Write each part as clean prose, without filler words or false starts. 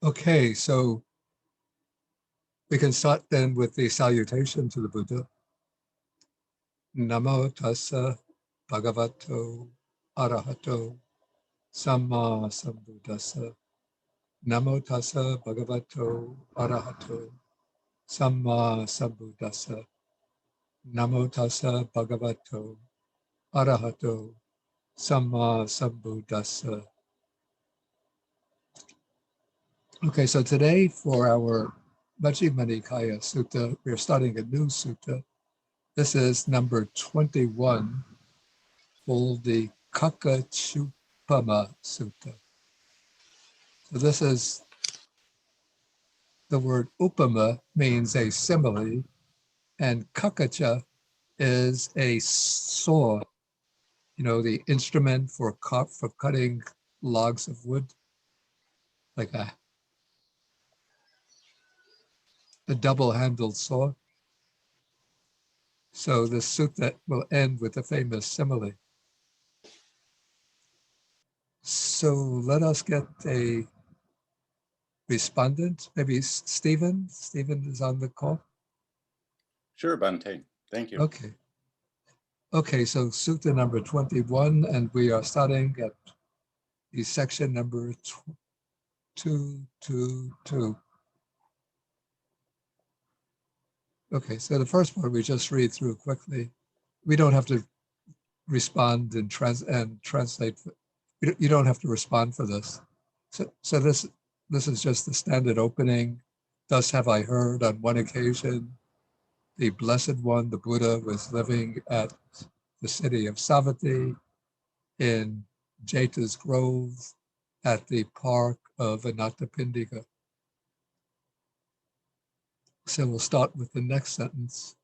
Okay, so we can start then with the salutation to the Buddha. Namo tassa bhagavato arahato samma sambuddhassa. Namo tassa bhagavato arahato samma sambuddhassa. Namo tassa bhagavato arahato samma sambuddhassa. Okay, so today for our Majjhima Nikaya Sutta, we're studying a new sutta. This is number 21, called the Kakachupama Sutta. So this is, the word upama means a simile, and kakacha is a saw, the instrument for cutting logs of wood, like a double-handled saw. So the sutta will end with a famous simile. So let us get a respondent. Maybe Stephen. Stephen is on the call. Sure, Bhante. Thank you. Okay. Okay, so sutta number 21, and we are starting at the section number 222. Okay, so the first part we just read through quickly. We don't have to respond and translate. You don't have to respond for this. So this is just the standard opening. Thus have I heard on one occasion, the Blessed One, the Buddha, was living at the city of Savatthi in Jeta's Grove at the park of Anathapindika. So we'll start with the next sentence.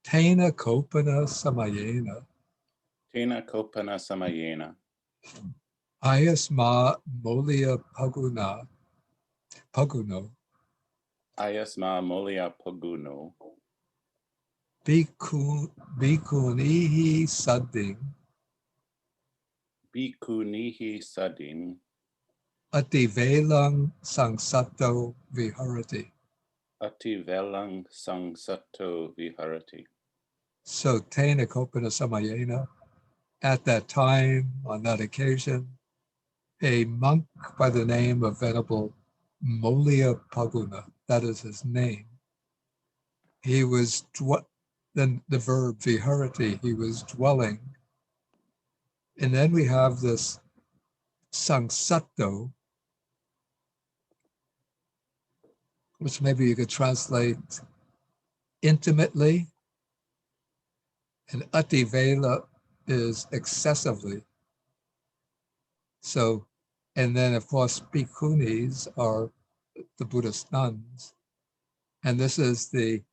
Tena kopana samayena. Tena kopana samayena. Ayasma molia paguno. Ayasma molia paguno. Bhikkhunihi sadding. Bhikkhunihi sadin. Ativelang sangsato viharati. Ativelang sangsato viharati. So tena kopana samayena. At that time, on that occasion, a monk by the name of Venerable Molia Paguna, that is his name. He was, then the verb viharati, he was dwelling. And then we have this sangsato, which maybe you could translate intimately, and ativela is excessively. So, and then of course, bhikkhunis are the Buddhist nuns. And this is the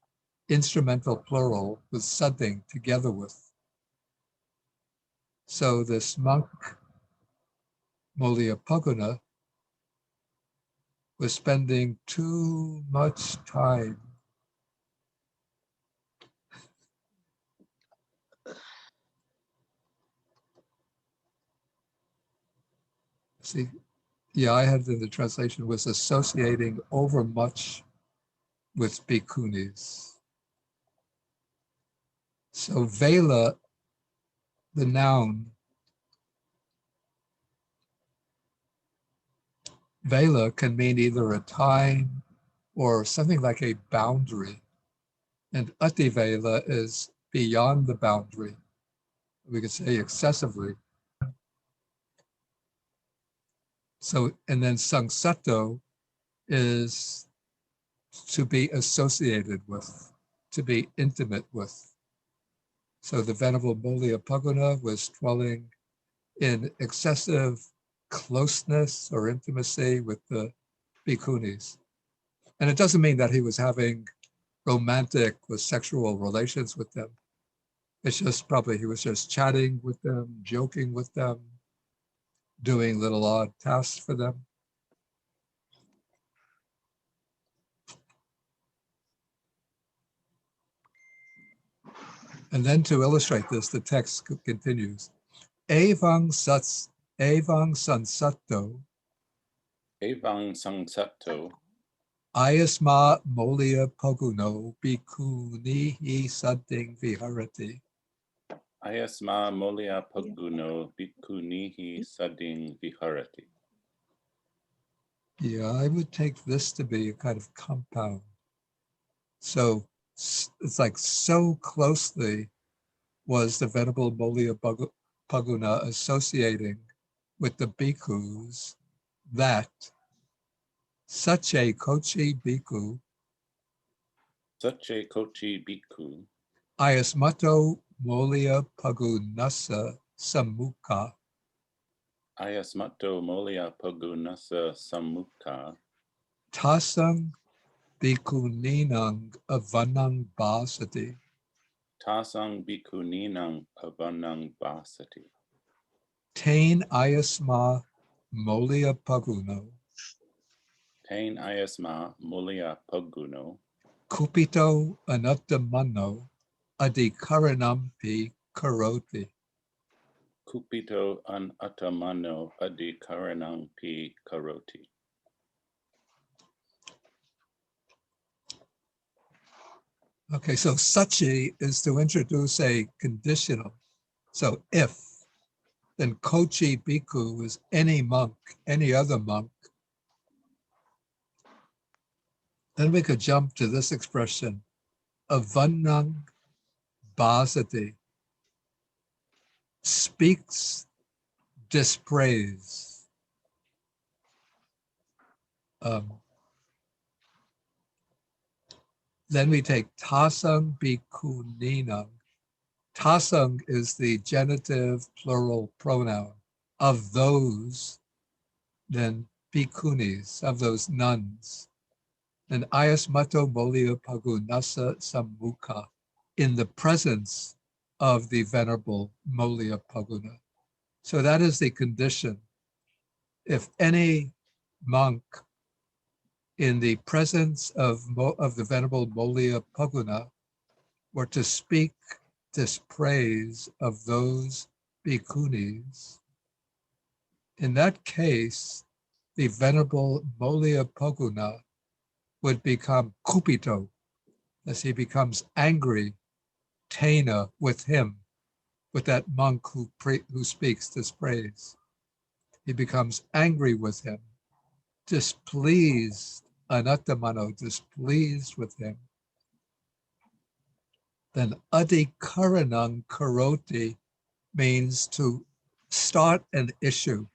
instrumental plural with sadding, together with. So this monk, Molia was spending too much time see, yeah, I had in the translation was associating overmuch with bhikkhunis. So vela, the noun, vela can mean either a time or something like a boundary. And ativela is beyond the boundary. We could say excessively. So, and then sangsato is to be associated with, to be intimate with. So the Venerable Molia Paguna was dwelling in excessive closeness or intimacy with the bhikkhunis. And it doesn't mean that he was having romantic or sexual relations with them. It's just probably he was just chatting with them, joking with them, doing little odd tasks for them. And then to illustrate this, the text continues. Evang sansato Evang Sangsato, Ayasma molia poguno bhikkhunihi sadding viharati. Ayasma Molia Paguno, Bhikkhunihi Sading Viharati. Yeah, I would take this to be a kind of compound. So it's like so closely was the Venerable Molia Paguna associating with the bhikkhus that Sache Kochi Bhikkhu Sache Kochi Bhikkhu, Ayasmato Molia Pagunasa Samukha Ayasmato Molia Pagunasa Samukha, Tasang Bhikkhuninang Avanang Basati. Tasang Bhikkhuninang Avanang Basati. Tain Ayasma Molia Paguno Tain Ayasma Molia Paguno, Kupito Anattamano Adhikaranampi Karoti. Kupito an Atamano Adhikaranang Pi Karoti. Okay, so Sachi is to introduce a conditional. So if, then Kochi Bhikkhu is any monk, any other monk. Then we could jump to this expression, Avanang Basati, speaks dispraise. Then we take Tasang Bhikkhuninang. Tasang is the genitive plural pronoun of those, then bhikkhunis, of those nuns. And Ayasmato Molia Pagunasa Samukha, in the presence of the Venerable Molia Paguna. So that is the condition. If any monk in the presence of the Venerable Molia Paguna were to speak dispraise of those bhikkhunis, in that case, the Venerable Molia Paguna would become kupito, as he becomes angry, tena, with him, with that monk who speaks dispraise. He becomes angry with him, displeased, anattamano, displeased with him. Then adhikaranang karoti means to start an issue,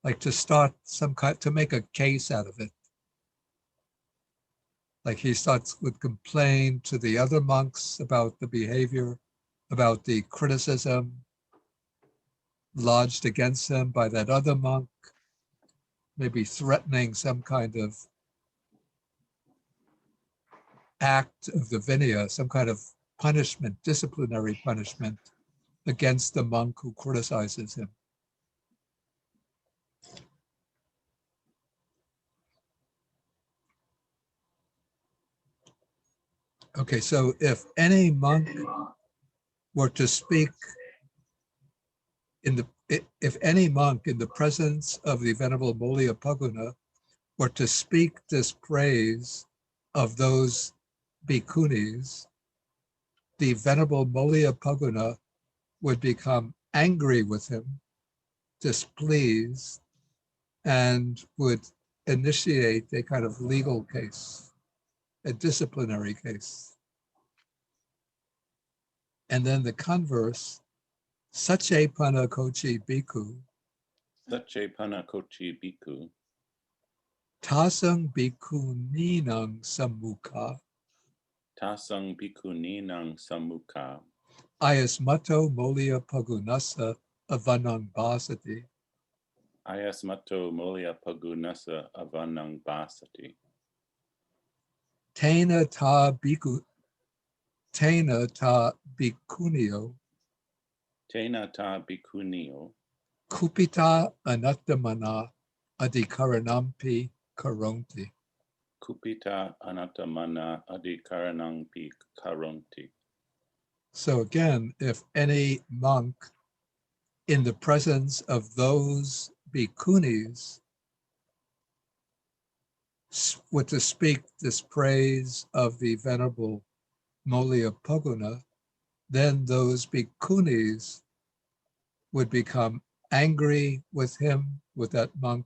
like to start some kind, to make a case out of it. Like he would complain to the other monks about the behavior, about the criticism lodged against him by that other monk, maybe threatening some kind of act of the vinaya, some kind of punishment, disciplinary punishment against the monk who criticizes him. Okay, so if any monk were to speak if any monk in the presence of the Venerable Molia Paguna were to speak dispraise of those bhikkhunis, the Venerable Molia Paguna would become angry with him, displeased, and would initiate a kind of legal case, a disciplinary case. And then the converse, Sache Pana Kochi Bhikkhu, Sache Pana Kochi Bhikkhu, Tasang Bhikkhuninang Samukha, Tasang Bhikkhuninang Samukha, Ayasmato Molia Pagunasa Avanang Basati. Ayasmato Molia Pagunasa Avanang Basati. Tena ta bhikkhunio, Tena ta bhikkhunio, kupita anattamana adhikaranampi karonti. Kupita anatamana adhikaranang pi karonti. So again, if any monk in the presence of those bhikkhunis were to speak this praise of the Venerable Molia Poguna, then those bhikkhunis would become angry with him, with that monk,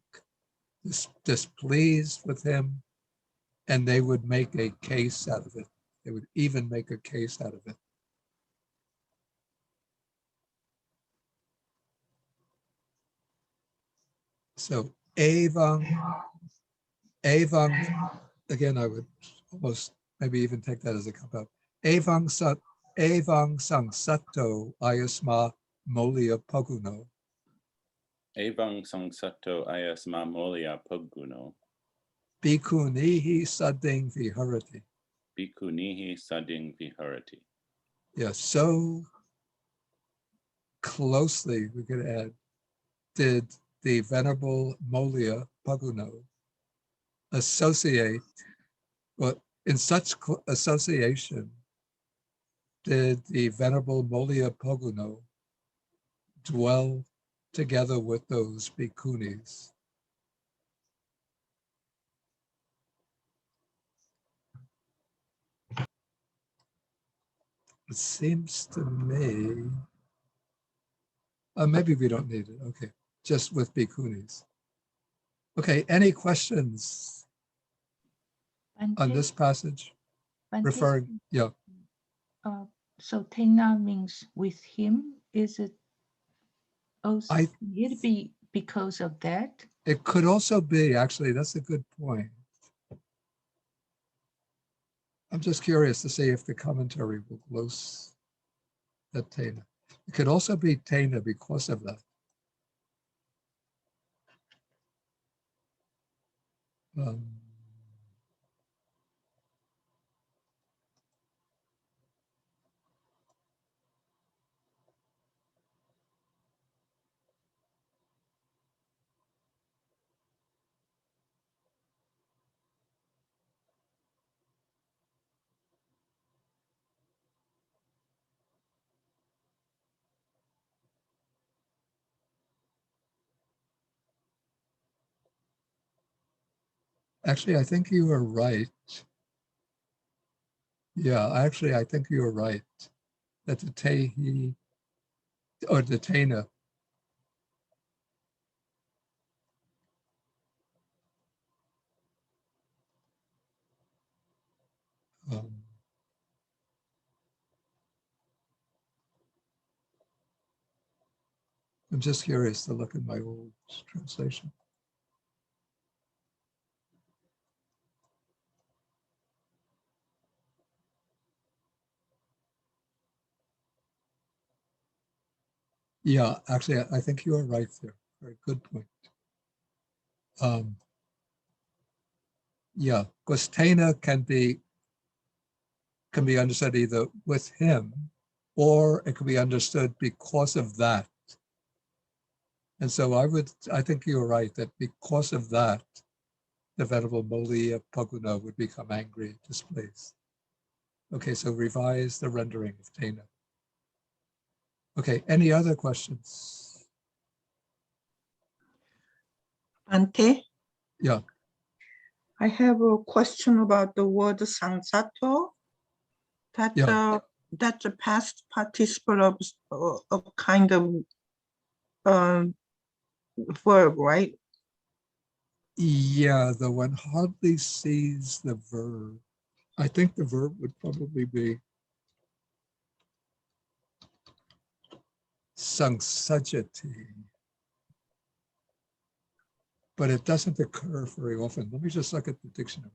displeased with him, and they would make a case out of it. They would even make a case out of it. So evang, again, I would almost maybe even take that as a compound. Evang sang sato ayasma molia poguno. Evang sangsato ayasma molia poguno. Bhikkhunihi sading viharati. Bhikkhunihi sading viharati. Yeah, so closely, we could add, did the Venerable Molia Poguno associate, well, in such association did the Venerable Molia Poguno dwell together with those bhikkhunis. It seems to me, maybe we don't need it, okay, just with bhikkhunis. Okay, any questions on this passage? Referring, yeah. So Tena means with him. Is it also it be because of that? It could also be, actually, that's a good point. I'm just curious to see if the commentary will glose that Tena. It could also be Tena because of that. Actually, I think you are right. Yeah, actually, I think you are right that the Tehi or the Tena I'm just curious to look at my old translation. Yeah, actually, I think you are right there. Very good point. Yeah, because Tena can be understood either with him or it can be understood because of that. And so I think you're right that because of that, the Venerable Molia Poguna would become angry, displeased. Okay, so revise the rendering of Tena. Okay, any other questions? Ante? Yeah. I have a question about the word sangsato. That's a past participle of kind of verb, right? Yeah, though one hardly sees the verb. I think the verb would probably be sangsajati, but it doesn't occur very often. Let me just look at the dictionary.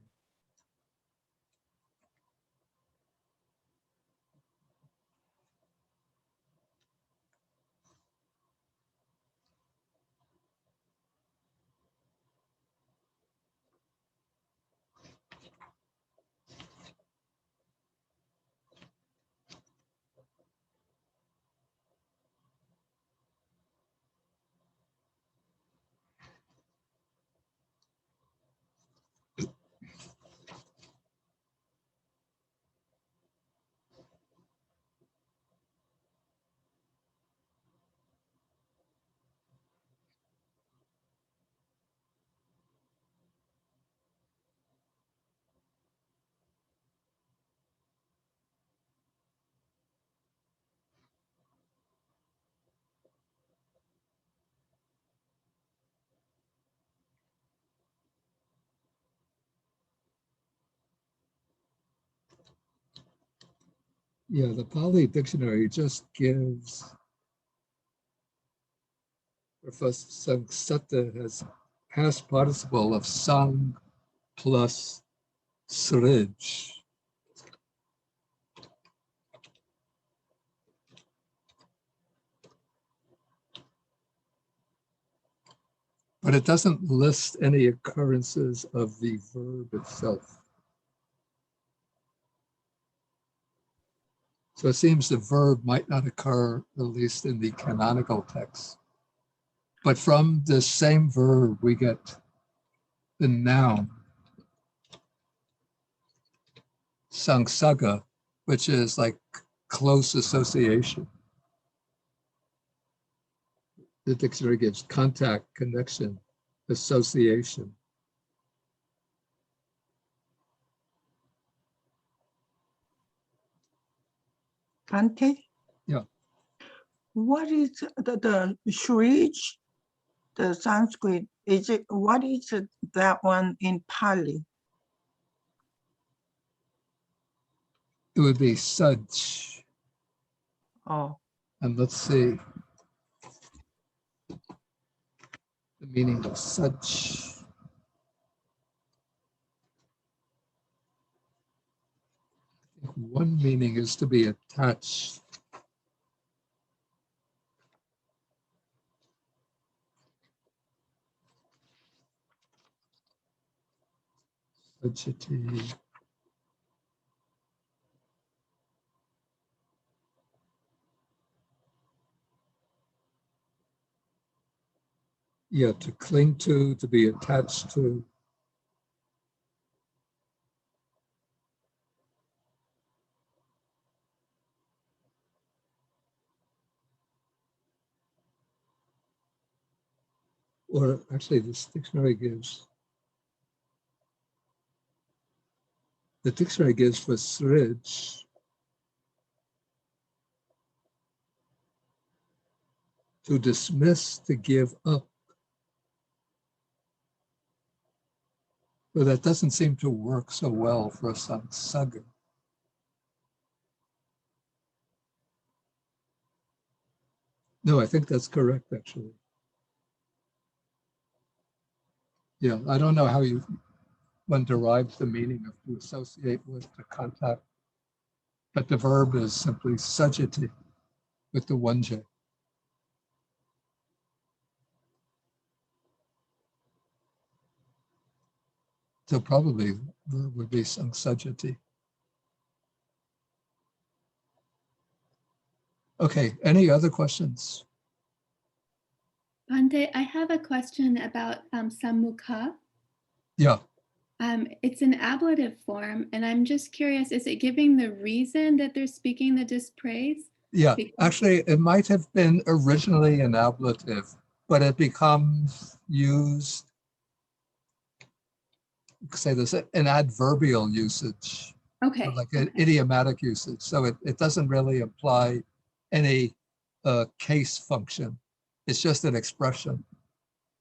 Yeah, the Pali dictionary just gives, Professor Sangsatta has past participle of sang plus srij. But it doesn't list any occurrences of the verb itself. So it seems the verb might not occur, at least in the canonical text. But from the same verb, we get the noun, sangsaga, which is like close association. The dictionary gives contact, connection, association. Ante? Yeah. What is the Shrij, the Sanskrit? Is it, what is that one in Pali? It would be such. Oh, And let's see the meaning of such. I think one meaning is to be attached. Sajati. Yeah, to cling to be attached to. Or actually, this dictionary gives, the dictionary gives for srij to dismiss, to give up. But that doesn't seem to work so well for a sangsaga. No, I think that's correct, actually. Yeah, I don't know how one derives the meaning of to associate with, to contact, but the verb is simply sajati with the one J. So probably verb would be sangsajati. Okay, any other questions? Bhante, I have a question about sammukha. Yeah, It's an ablative form, and I'm just curious, is it giving the reason that they're speaking the dispraise? yeah. Because- Actually, it might have been originally an ablative, but it becomes used, say this, an adverbial usage. Okay. So like an Okay. idiomatic usage. So it doesn't really imply any case function. It's just an expression.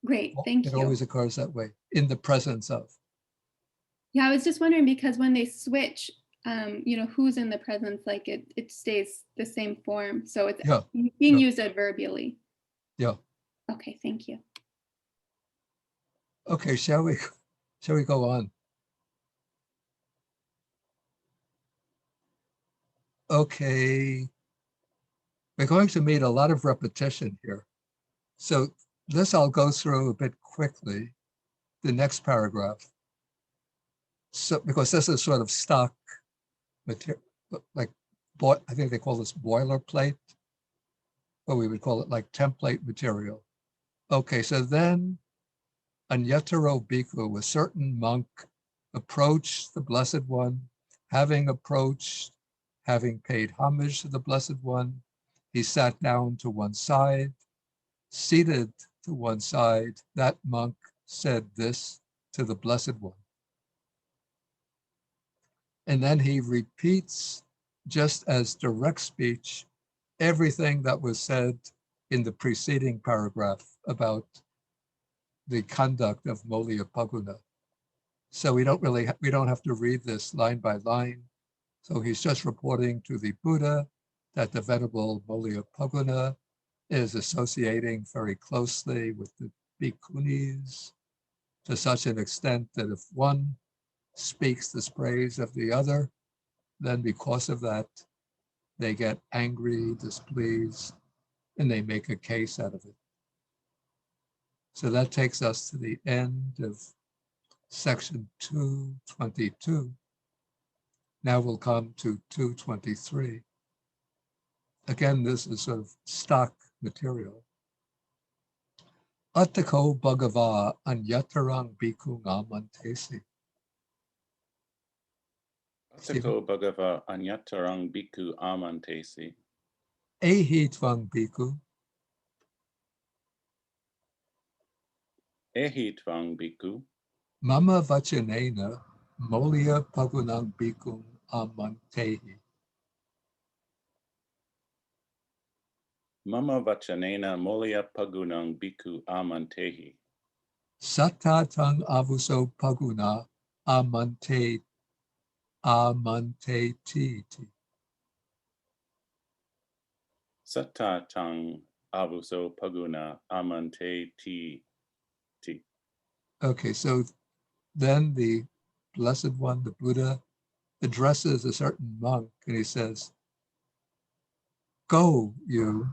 Great. Thank It you. always occurs that way, in the presence of. Yeah, I was just wondering because when they switch, who's in the presence, like it stays the same form. So it's Yeah, being yeah. used adverbially. Yeah. Okay, thank you. Okay, shall we go on? Okay. We're going to meet a lot of repetition here. So this I'll go through a bit quickly, the next paragraph. So because this is sort of stock material, like I think they call this boilerplate, or we would call it like template material. Okay, so then Anyataro Bhikkhu, a certain monk, approached the Blessed One, having approached, having paid homage to the Blessed One, he sat down to one side. Seated to one side, that monk said this to the Blessed One. And then he repeats, just as direct speech, everything that was said in the preceding paragraph about the conduct of Moliapaguna. So we don't have to read this line by line. So he's just reporting to the Buddha that the Venerable Moliapoguna is associating very closely with the bhikkhunis to such an extent that if one speaks the praise of the other, then because of that, they get angry, displeased, and they make a case out of it. So that takes us to the end of section 222. Now we'll come to 223. Again, this is sort of stock material. Attako Bhagava Anyatarang Bhikkhung Amantesi. Attako Bhagava Anyatarang Bhikkhu Amantesi. Ehi Tvang Bhikkhu. Ehi Tvang Bhikkhu. Mama Vachanena Molia Pagunang Bhikkhung Amantehi. Mama Vachanena Molia Pagunang Bhikkhu Amantehi. Satatang Avuso Paguna Amante Titi. Satatang Avuso Paguna Amante Ti. Okay, so then the Blessed One, the Buddha, addresses a certain monk and he says, "Go, you,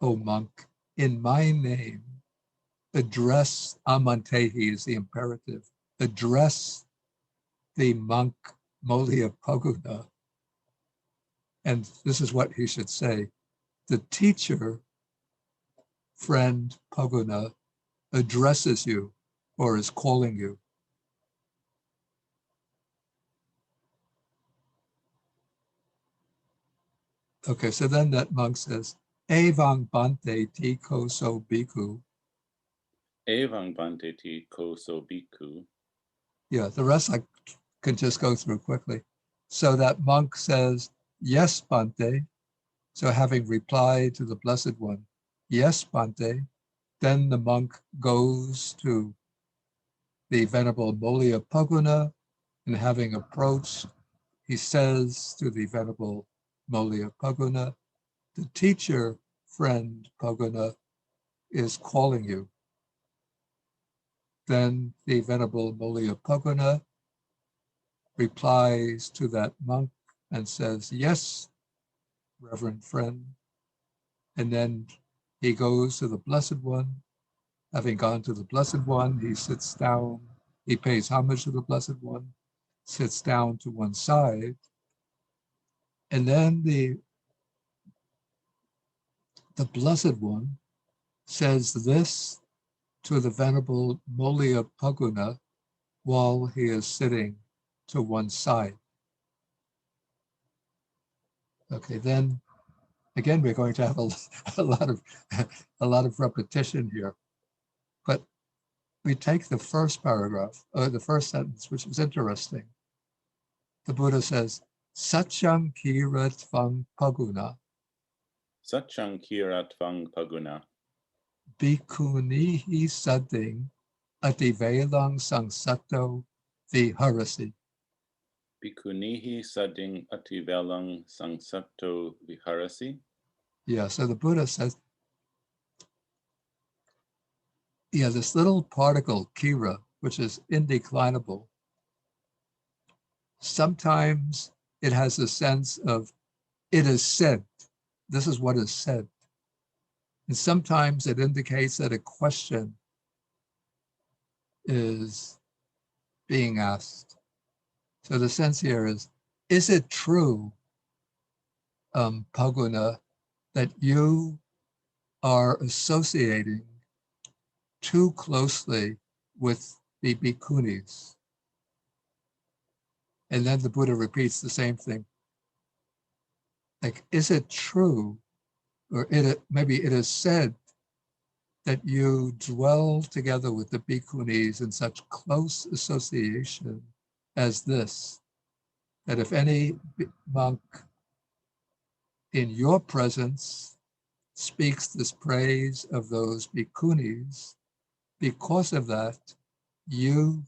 O monk, in my name, address," Amantehi is the imperative, address the monk Moliapoguna. And this is what he should say: the teacher, friend Poguna, addresses you or is calling you. Okay, so then that monk says, Evang Bante Ti Koso Bhikkhu. Evang Bante Ti Koso Bhikkhu. Yeah, the rest I can just go through quickly. So that monk says, yes, Bante. So having replied to the Blessed One, yes, Bante, then the monk goes to the Venerable Moliapoguna, and having approached, he says to the Venerable Moliapoguna, the teacher, friend Poguna, is calling you. Then the Venerable Moliapoguna replies to that monk and says, yes, Reverend friend. And then he goes to the Blessed One. Having gone to the Blessed One, he sits down, he pays homage to the Blessed One, sits down to one side, and then the Blessed One says this to the Venerable Moliapoguna while he is sitting to one side. Okay, then again, we're going to have a lot of repetition here, but we take the first paragraph, or the first sentence, which is interesting. The Buddha says, Satyam Kira Tvang Paguna. Satyam Kira Tvang Paguna. Bhikkhunihi Sading Ativelang Sangsato Viharasi. Bhikkhunihi Sading Ativelang Sangsato Viharasi. Yeah, so the Buddha says, yeah, this little particle, kira, which is indeclinable, sometimes it has a sense of, it is said, this is what is said. And sometimes it indicates that a question is being asked. So the sense here is it true, Poguna, that you are associating too closely with the bhikkhunis? And then the Buddha repeats the same thing. Like, is it true, or maybe it is said that you dwell together with the bhikkhunis in such close association as this, that if any monk in your presence speaks this praise of those bhikkhunis, because of that, you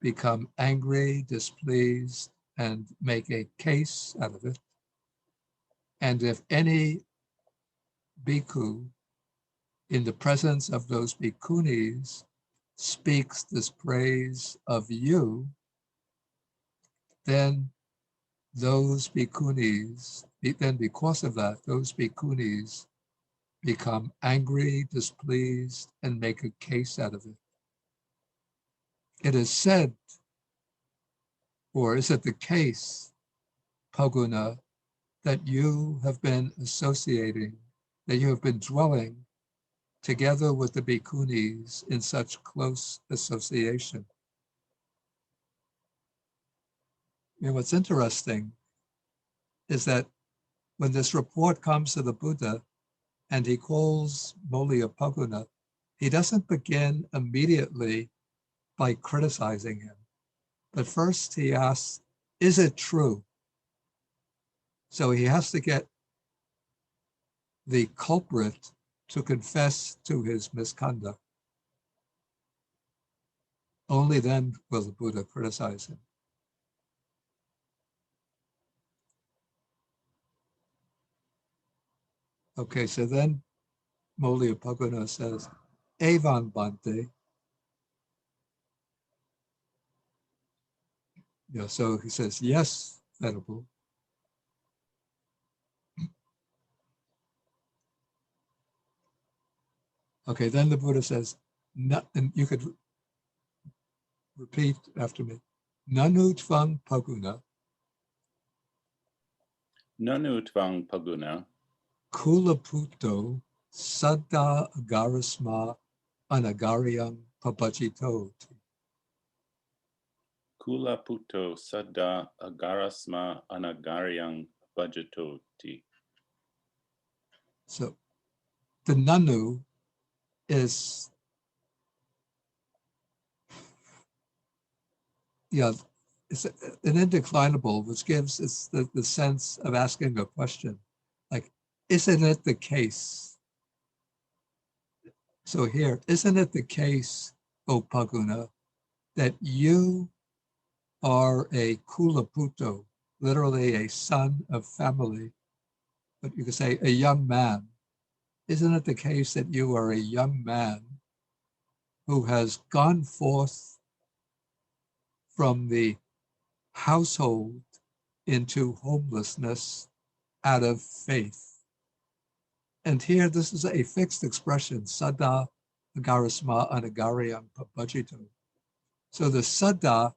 become angry, displeased, and make a case out of it. And if any bhikkhu in the presence of those bhikkhunis speaks this praise of you, then those bhikkhunis, then because of that, those bhikkhunis become angry, displeased, and make a case out of it. It is said, or is it the case, Paguna, that you have been associating, that you have been dwelling together with the bhikkhunis in such close association? And what's interesting is that when this report comes to the Buddha and he calls Mollapaguna, he doesn't begin immediately by criticizing him. But first he asks, is it true? So he has to get the culprit to confess to his misconduct. Only then will the Buddha criticize him. Okay, so then Mollapaguna says, Evan Bhante. Yeah, so he says, yes, Venerable. Okay, then the Buddha says, and you could repeat after me. Nanu tvang paguna. Nanu tvang paguna. Kulaputo saddha agarasma anagaryam pabajito. Kula puto saddha agarasma anagaryang bhajatoti. So the nanu is, yeah, it's an indeclinable, which gives us the sense of asking a question, like, isn't it the case? So here, isn't it the case, O Paguna, that you are a kulaputo, literally a son of family, but you could say a young man? Isn't it the case that you are a young man who has gone forth from the household into homelessness out of faith? And here, this is a fixed expression, saddha agarasma anagaryam pabajito. So the saddha,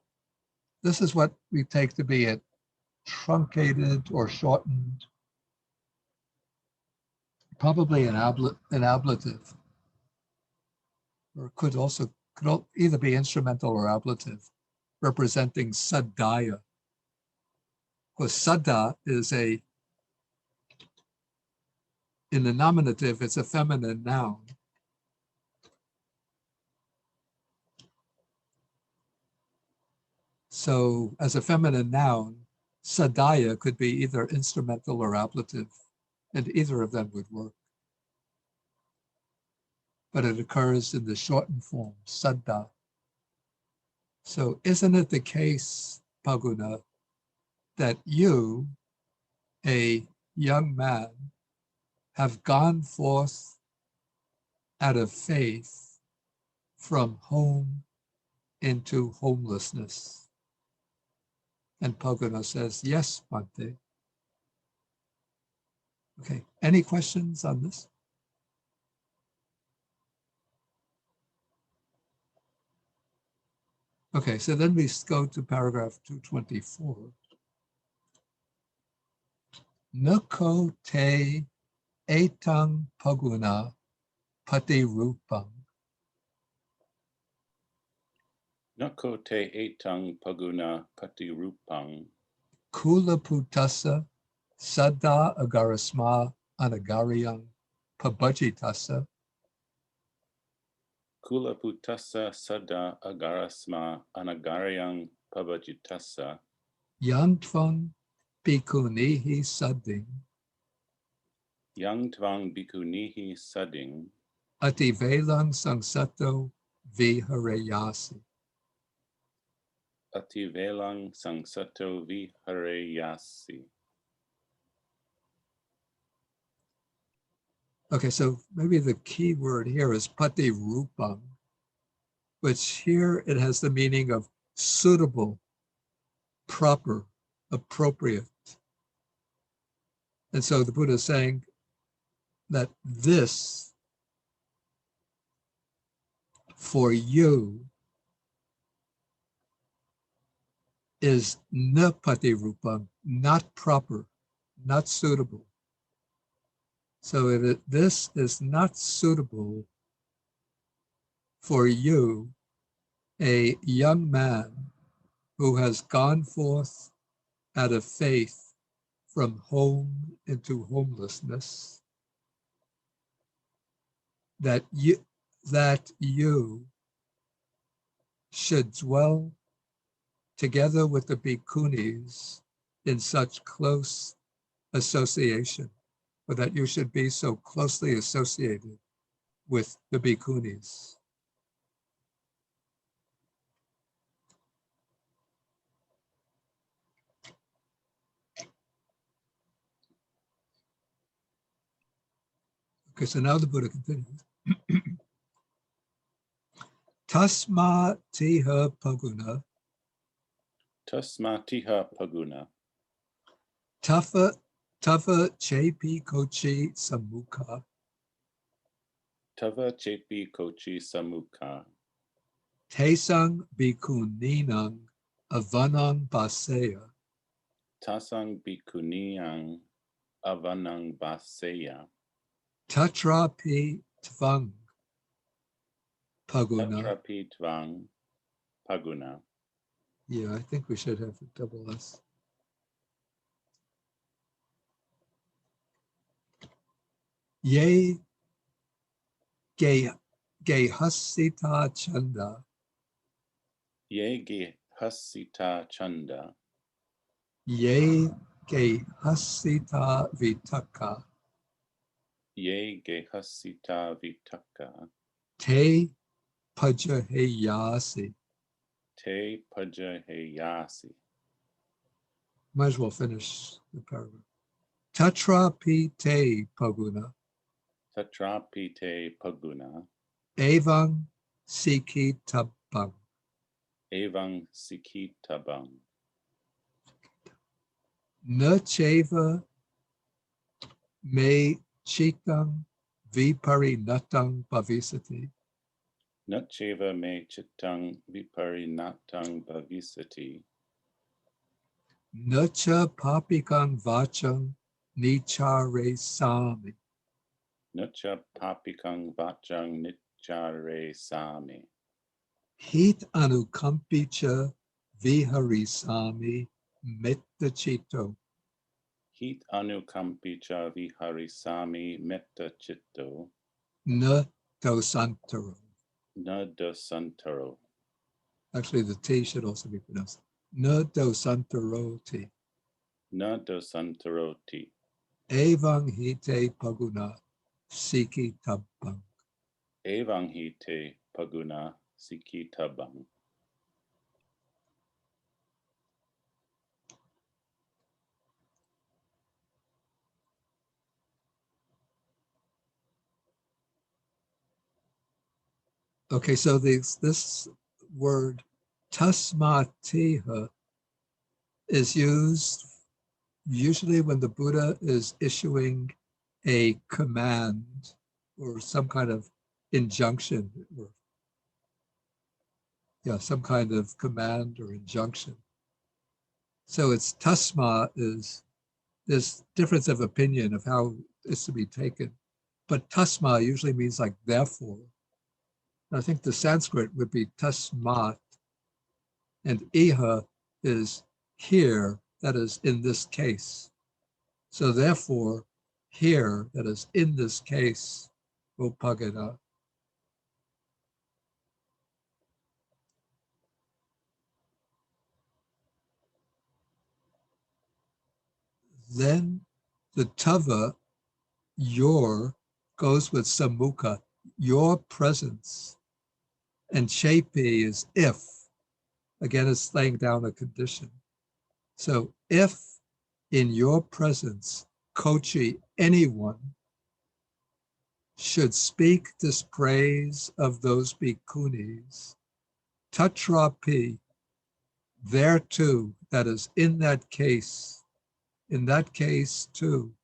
this is what we take to be a truncated or shortened, probably an ablative, or could either be instrumental or ablative, representing saddhaya. Because saddha is in the nominative, it's a feminine noun. So as a feminine noun, saddhaya could be either instrumental or ablative, and either of them would work. But it occurs in the shortened form, saddha. So isn't it the case, Paguna, that you, a young man, have gone forth out of faith from home into homelessness? And Paguna says, yes, Bhante. Okay, any questions on this? Okay, so then we go to paragraph 224. Nako te etang paguna pati rupam. Nako te etang paguna pati rupang. Kula putasa saddha agarasma anagaryang pabajitasa. Kula putasa saddha agarasma anagaryang pabajitasa. Yantvang bhikkhunihi sadding. Yang tvang bhikkhunihi sadding. Ati velang sangsato viharayasi. ativelang sangsato viharayasi. Okay, so maybe the key word here is pati rupam, which here it has the meaning of suitable, proper, appropriate. And so the Buddha is saying that this for you is na pati rupam, not proper, not suitable. So if this is not suitable for you, a young man who has gone forth out of faith from home into homelessness, that you should dwell together with the bhikkhunis in such close association, or that you should be so closely associated with the bhikkhunis. Okay, so now the Buddha continues. Tasma tiha paguna, Tasmatiha paguna. tava chepi kochi samukha, Tava chepi kochi samukha. tesang bhikkhuninang avanang baseya, Tasang bhikkhuniyang avanang vaseya. tatrapi tvang paguna. Tatrapi tvang paguna. Yeah, I think we should have a double S. Ye gehasita chanda, Ye hasita chanda. ye gehasita vitaka, Ye hasita vitaka. te pajaheyasi. Te pajaheyasi. Might as well finish the paragraph. Tatrapi te paguna, Tatrapi te paguna. evang sikitabang, Evang sikitabang. na cheva me chitang viparinatang bhavisati, Natcheva me chittang viparinatang bhavisati. nacha papikang vachang nichare sami, Nacha papikang vachang nichare sami. hit anukampicha viharisami mettachito, Hit anukampicha viharisami metta chitto. na dosantaro. Na dosantaro. Actually, the T should also be pronounced na dosantaroti. Na dosantaroti. Evang hite paguna siki tabang. Evang hite paguna sikitabang. Okay, so this word tasmatiha is used usually when the Buddha is issuing a command or some kind of injunction, or some kind of command or injunction. So it's tasma is this difference of opinion of how it's to be taken. But tasma usually means like therefore. I think the Sanskrit would be tasmat, and iha is here, that is in this case. So therefore, here, that is in this case, upagana. Then the tava, your, goes with samukha, your presence. And chepi is if. Again, it's laying down a condition. So if in your presence, Kochi, anyone should speak dispraise of those bhikkhunis, tatrapi, there too, that is in that case too,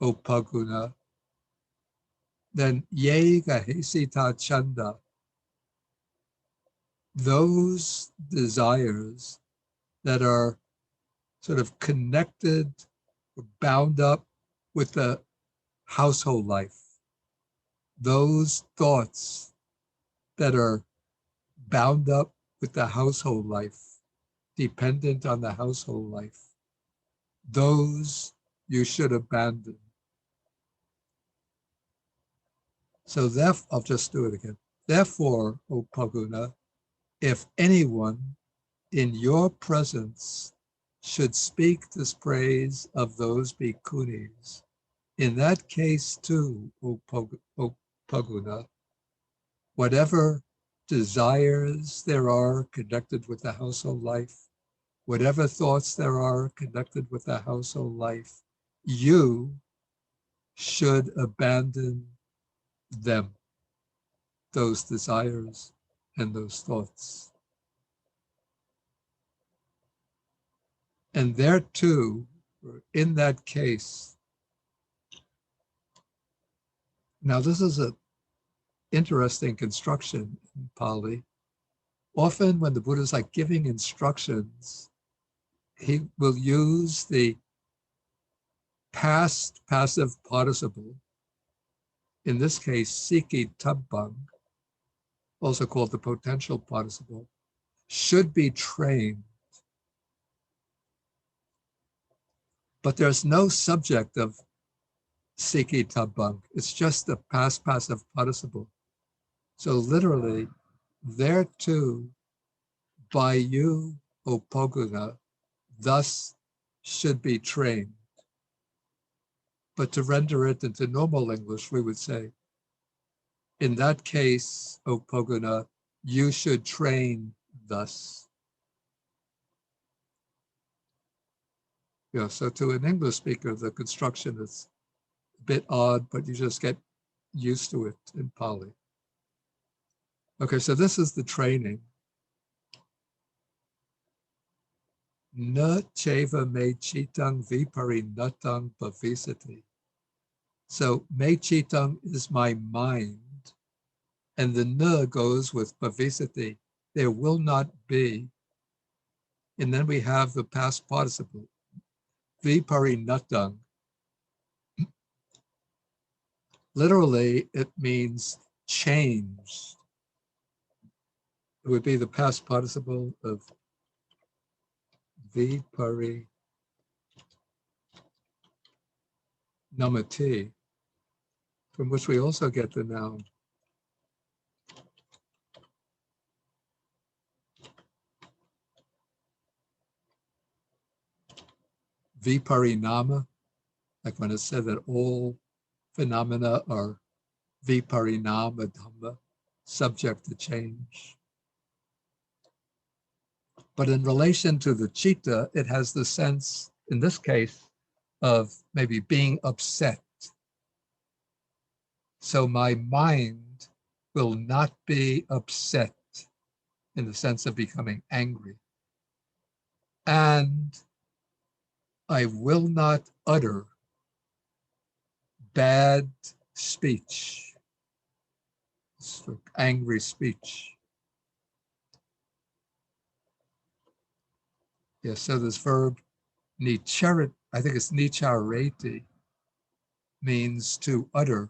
O Paguna, then ye gahesita chanda, those desires that are sort of connected, bound up with the household life, those thoughts that are bound up with the household life, dependent on the household life, those you should abandon. So therefore, I'll just do it again. Therefore, O Paguna, if anyone in your presence should speak dispraise of those bhikkhunis, in that case too, O Paguna, whatever desires there are connected with the household life, whatever thoughts there are connected with the household life, you should abandon them, those desires and those thoughts. And there too, in that case, now this is an interesting construction in Pali. Often when the Buddha is like giving instructions, he will use the past passive participle, in this case, siki tabbang, also called the potential participle, should be trained. But there's no subject of siki tabbang. It's just the past passive participle. So literally, there too, by you, O Paguna, thus should be trained. But to render it into normal English, we would say, in that case, O Paguna, you should train thus. Yeah, so to an English speaker, the construction is a bit odd, but you just get used to it in Pali. Okay, so this is the training. Na cheva me chitang viparinatang bhavisati. So me chitang is my mind, and the na goes with bhavisati. There will not be. And then we have the past participle, viparinatang. Literally, it means change. It would be the past participle of viparinamati, from which we also get the noun. Viparinama, like when it said that all phenomena are viparinama dhamma, subject to change. But in relation to the citta, it has the sense, in this case, of maybe being upset. So my mind will not be upset in the sense of becoming angry. And I will not utter bad speech, angry speech. Yes, so this verb, nicharit, I think it's nichareti, means to utter.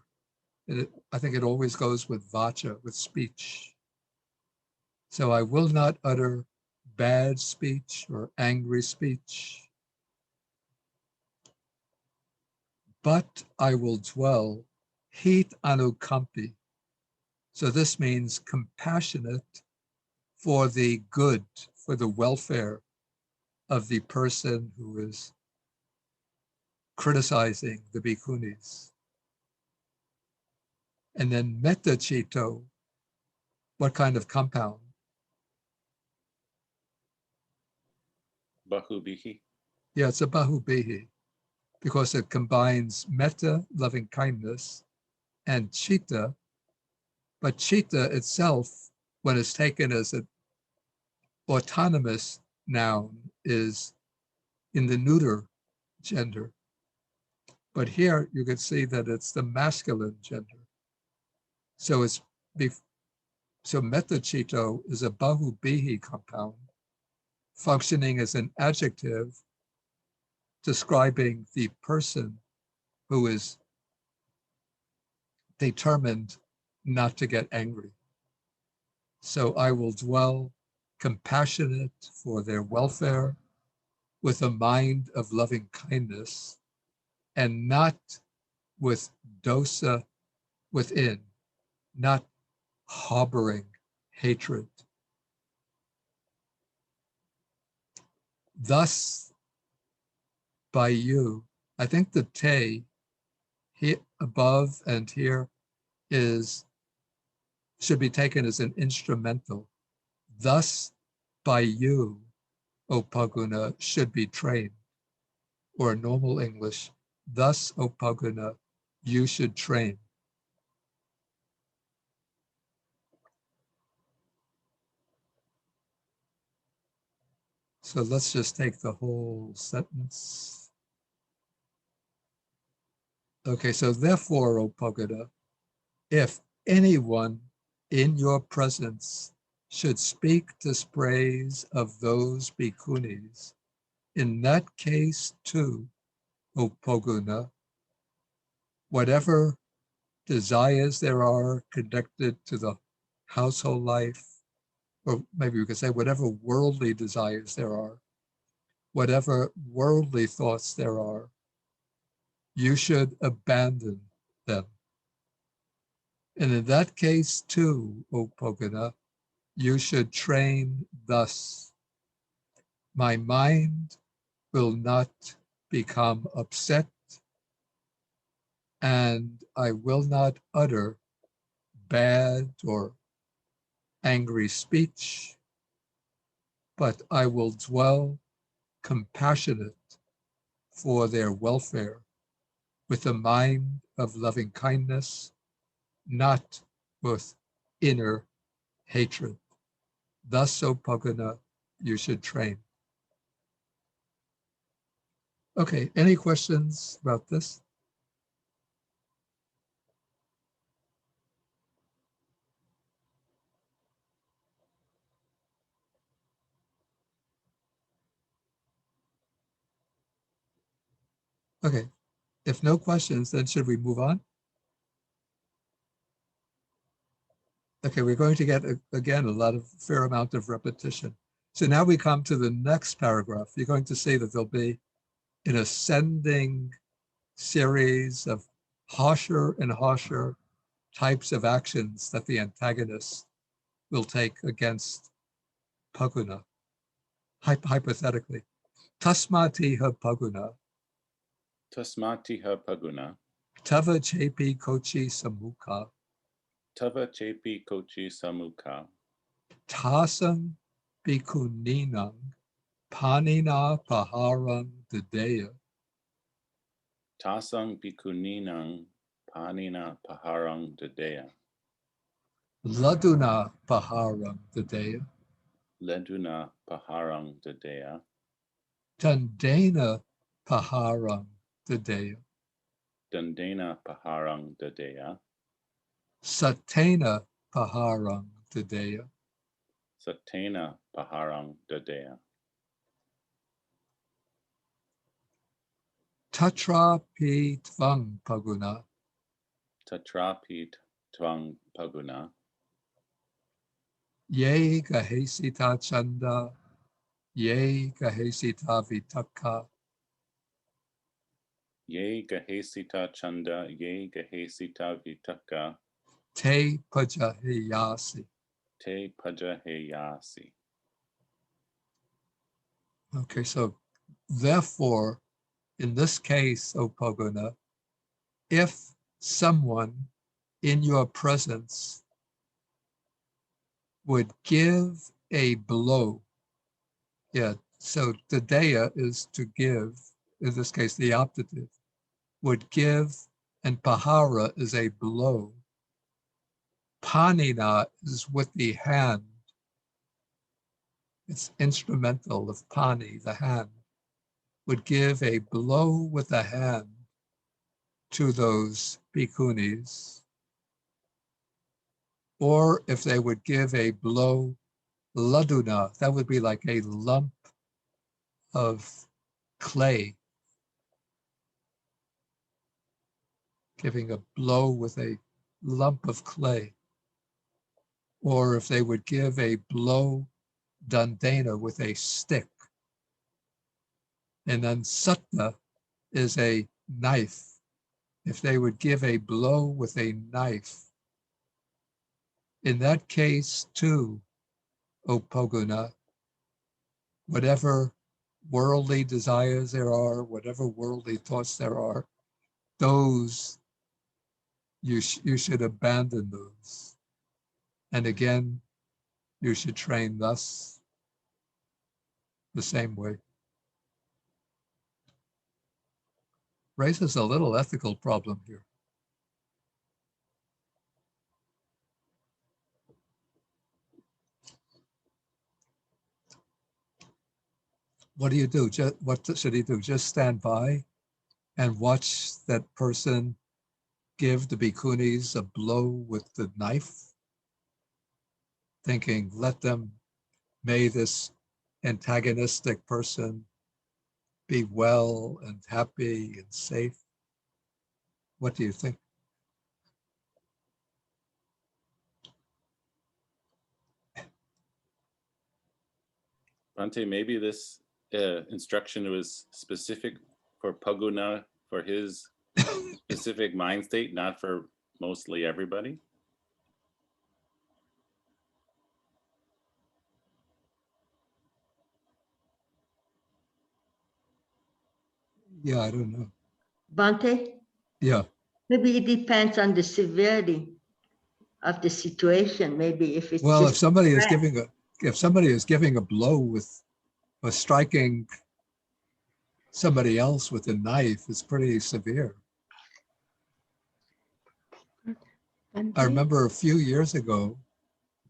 I think it always goes with vacha, with speech. So I will not utter bad speech or angry speech, but I will dwell hit anukampi. So this means compassionate for the good, for the welfare of the person who is criticizing the bhikkhunis. And then metta citto, what kind of compound? Bahubihi. Yeah, it's a bahubihi because it combines metta, loving kindness, and chitta. But chitta itself, when it's taken as an autonomous noun, is in the neuter gender. But here you can see that it's the masculine gender. So it's so metta chitta is a bahubihi compound functioning as an adjective describing the person who is determined not to get angry. So I will dwell compassionate for their welfare with a mind of loving kindness and not with dosa within, not harboring hatred. Thus, by you, I think the te here above and here should be taken as an instrumental. Thus, by you, O Paguna, should be trained. Or normal English, thus, O Paguna, you should train. So let's just take the whole sentence. Okay, so therefore, O Paguna, if anyone in your presence should speak dispraise of those bhikkhunis, in that case too, O Paguna, whatever desires there are connected to the household life, or maybe we could say whatever worldly desires there are, whatever worldly thoughts there are, you should abandon them. And in that case too, O Paguna, you should train thus. My mind will not become upset, and I will not utter bad or angry speech, but I will dwell compassionate for their welfare with a mind of loving kindness, not with inner hatred. Thus, O Paguna, you should train. Okay, any questions about this? Okay, if no questions, then should we move on? Okay, we're going to get, again, a fair amount of repetition. So now we come to the next paragraph. You're going to see that there'll be an ascending series of harsher and harsher types of actions that the antagonist will take against Paguna, hypothetically. Tasmatiha Paguna, Tasmatiha Paguna. Tava Chepi Kochi Samukha, Tava Chepi Kochi Samukha. Tasam Bhikkhuninam Panina Paharang Dadeya, Tasang Bhikkhuninang Panina Paharang Dadeya. Laduna Paharang Dadeya, Leduna Paharang Dadeya. Dandena Paharang Dadeya, Dandena Paharang Dadeya. Satena Paharang Dadeya, Satena Paharang Dadeya. Tatrapi Tvang Paguna, Tatrapit Tvang Paguna. Ye Gahesita Chanda, Ye Gahesita Vitaka, Ye Gahesita Chanda, Ye Gahesita Vitaka, Te Pajaheyasi. Te Pajaheyasi. Okay, so therefore, in this case, O Paguna, if someone in your presence would give a blow, yeah, So Dadeya is to give, in this case, the optative, would give, and Pahara is a blow. Panina is with the hand. It's instrumental of pani, the hand, would give a blow with the hand to those bhikkhunis. Or if they would give a blow, laduna, that would be like a lump of clay, giving a blow with a lump of clay. Or if they would give a blow, dandana, with a stick. And then satta is a knife. If they would give a blow with a knife, in that case too, O Poguna, whatever worldly desires there are, whatever worldly thoughts there are, those, you should abandon those. And again, you should train thus, the same way. Raises a little ethical problem here. What do you do? What should he do? Just stand by and watch that person give the bhikkhunis a blow with the knife, thinking, may this antagonistic person be well and happy and safe? What do you think? Bhante, maybe this instruction was specific for Paguna, for his specific mind state, not for mostly everybody. Yeah, I don't know. Bhante, Yeah, maybe it depends on the severity of the situation. Maybe if it's well, just if somebody is threat. giving a blow with, or striking somebody else with a knife, it's pretty severe. I remember a few years ago,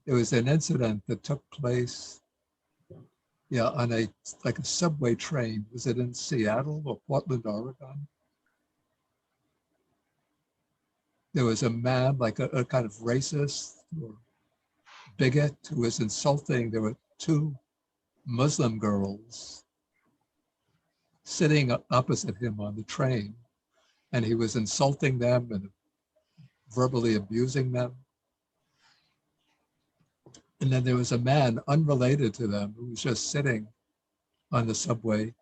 there was an incident that took place, yeah, on a subway train. Was it in Seattle or Portland, Oregon? There was a man, like a kind of racist or bigot, who was insulting. There were two Muslim girls sitting opposite him on the train, and he was insulting them and verbally abusing them. And then there was a man unrelated to them who was just sitting on the subway,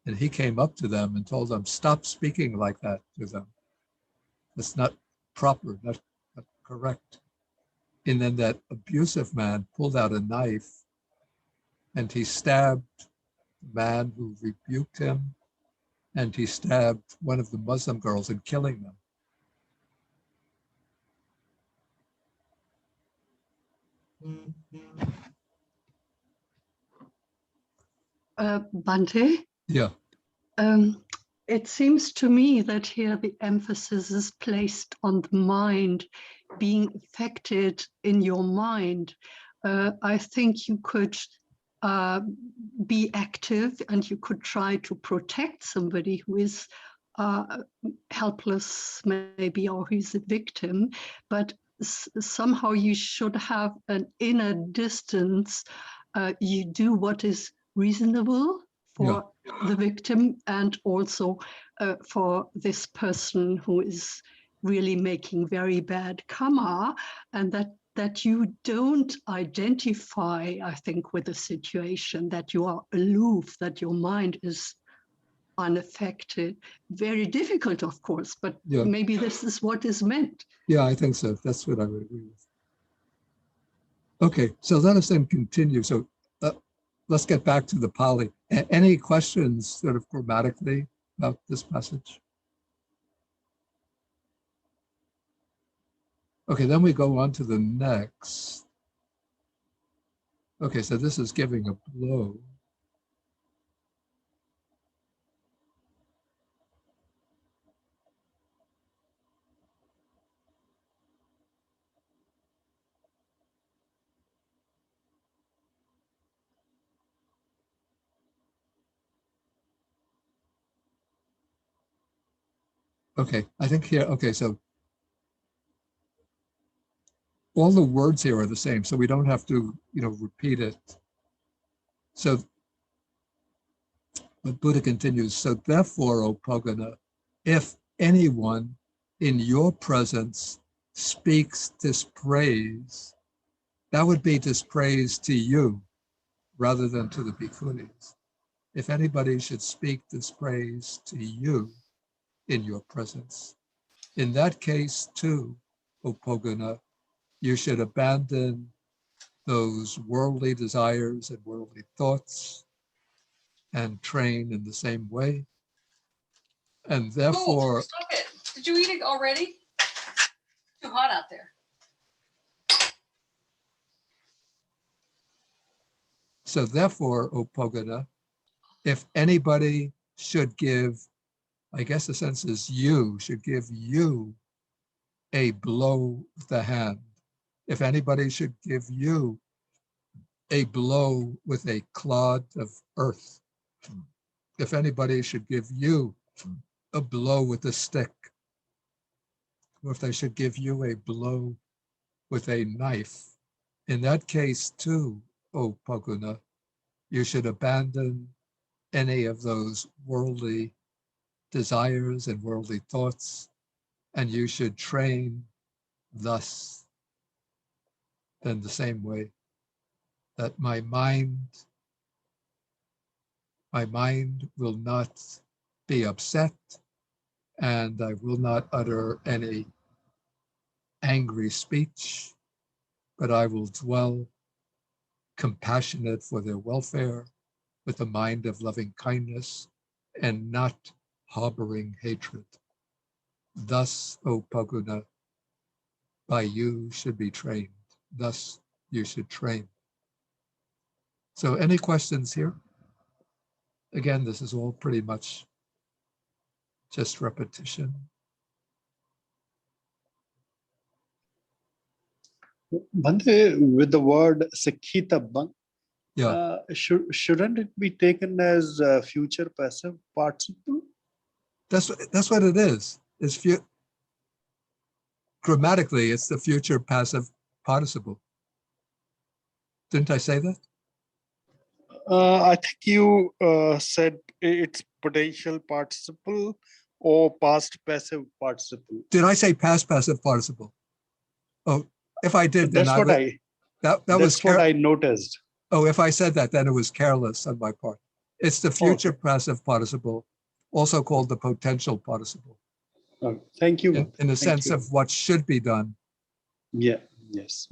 and he came up to them and told them, stop speaking like that to them. That's not proper, not correct. And then that abusive man pulled out a knife and he stabbed the man who rebuked him, and he stabbed one of the Muslim girls in killing them. Bhante, Yeah, it seems to me that here the emphasis is placed on the mind, being affected in your mind. I think you could be active and you could try to protect somebody who is helpless, maybe, or who's a victim, but somehow you should have an inner distance. You do what is reasonable for the victim and also for this person who is really making very bad karma, and that you don't identify, I think, with the situation, that you are aloof, that your mind is unaffected. Very difficult, of course, but maybe this is what is meant. Yeah, I think so. That's what I would agree with. Okay, so let us then continue. So let's get back to the Pali. Any questions sort of grammatically about this passage? Okay, then we go on to the next. Okay, so this is giving a blow. Okay, I think here, okay, so all the words here are the same, so we don't have to, repeat it. So, but Buddha continues, so therefore, O Pogana, if anyone in your presence speaks dispraise, that would be dispraise to you rather than to the bhikkhunis. If anybody should speak dispraise to you in your presence, in that case too, O Pogana, you should abandon those worldly desires and worldly thoughts and train in the same way. And therefore, Stop it. Did you eat it already? Too hot out there. so therefore, O Pogana, if anybody should give, I guess the sense is you, should give you a blow with the hand. If anybody should give you a blow with a clod of earth, if anybody should give you a blow with a stick, or if they should give you a blow with a knife, in that case too, O Pogana, you should abandon any of those worldly desires and worldly thoughts, and you should train thus, in the same way, that my mind will not be upset, and I will not utter any angry speech, but I will dwell compassionate for their welfare with a mind of loving kindness and not harboring hatred. Thus, O Pogana, by you should be trained. Thus you should train. So any questions here? Again, this is all pretty much just repetition. Bhante, with the word Sikkhitabang, Yeah, shouldn't it be taken as future passive participle? that's what it is. It's grammatically, it's the future passive participle. Didn't I say that? I think you said it's potential participle or past passive participle. Did I say past passive participle? Oh, if I did, then That's I what would. That was what I noticed. Oh, if I said that, then it was careless on my part. It's the future passive participle, also called the potential participle, Oh, thank you. in the Thank sense you. of what should be done. Yeah. Yes.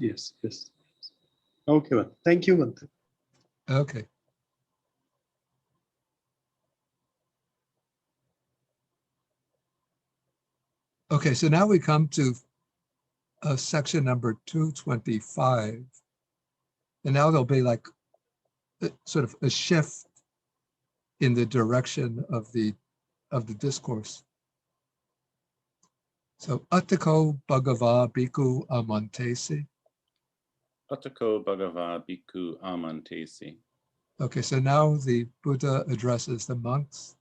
Okay. Well, thank you, Bhante. Okay. Okay, so now we come to section number 225. And now there'll be like sort of a shift in the direction of the discourse. So Attako Bhagava Bhikkhu Amantesi. Attako Bhagava Bhikkhu Amantesi. Okay, so now the Buddha addresses the monks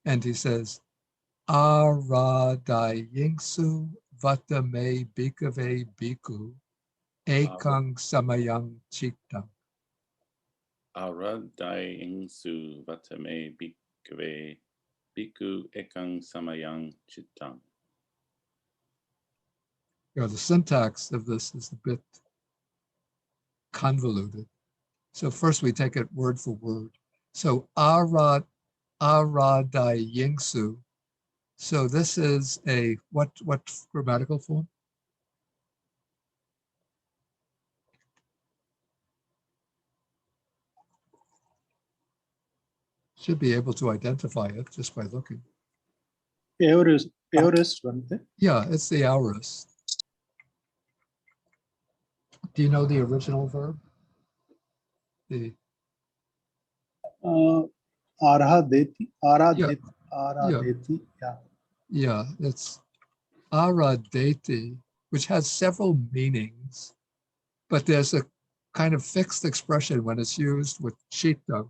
and he says, Aradayingsu vatame bhikkhave bhikkhu ekang samayang chittam. Aradayingsu vatame bhikkhave bhikkhu ekang samayang chittam. The syntax of this is a bit convoluted. So first we take it word for word. So aradayingsu. So this is a what grammatical form? Should be able to identify it just by looking. Aorist, Bhante. Yeah, it's the aorist. Do you know the original verb? Aradeti. Yeah, it's aradeti, which has several meanings, but there's a kind of fixed expression when it's used with chittam.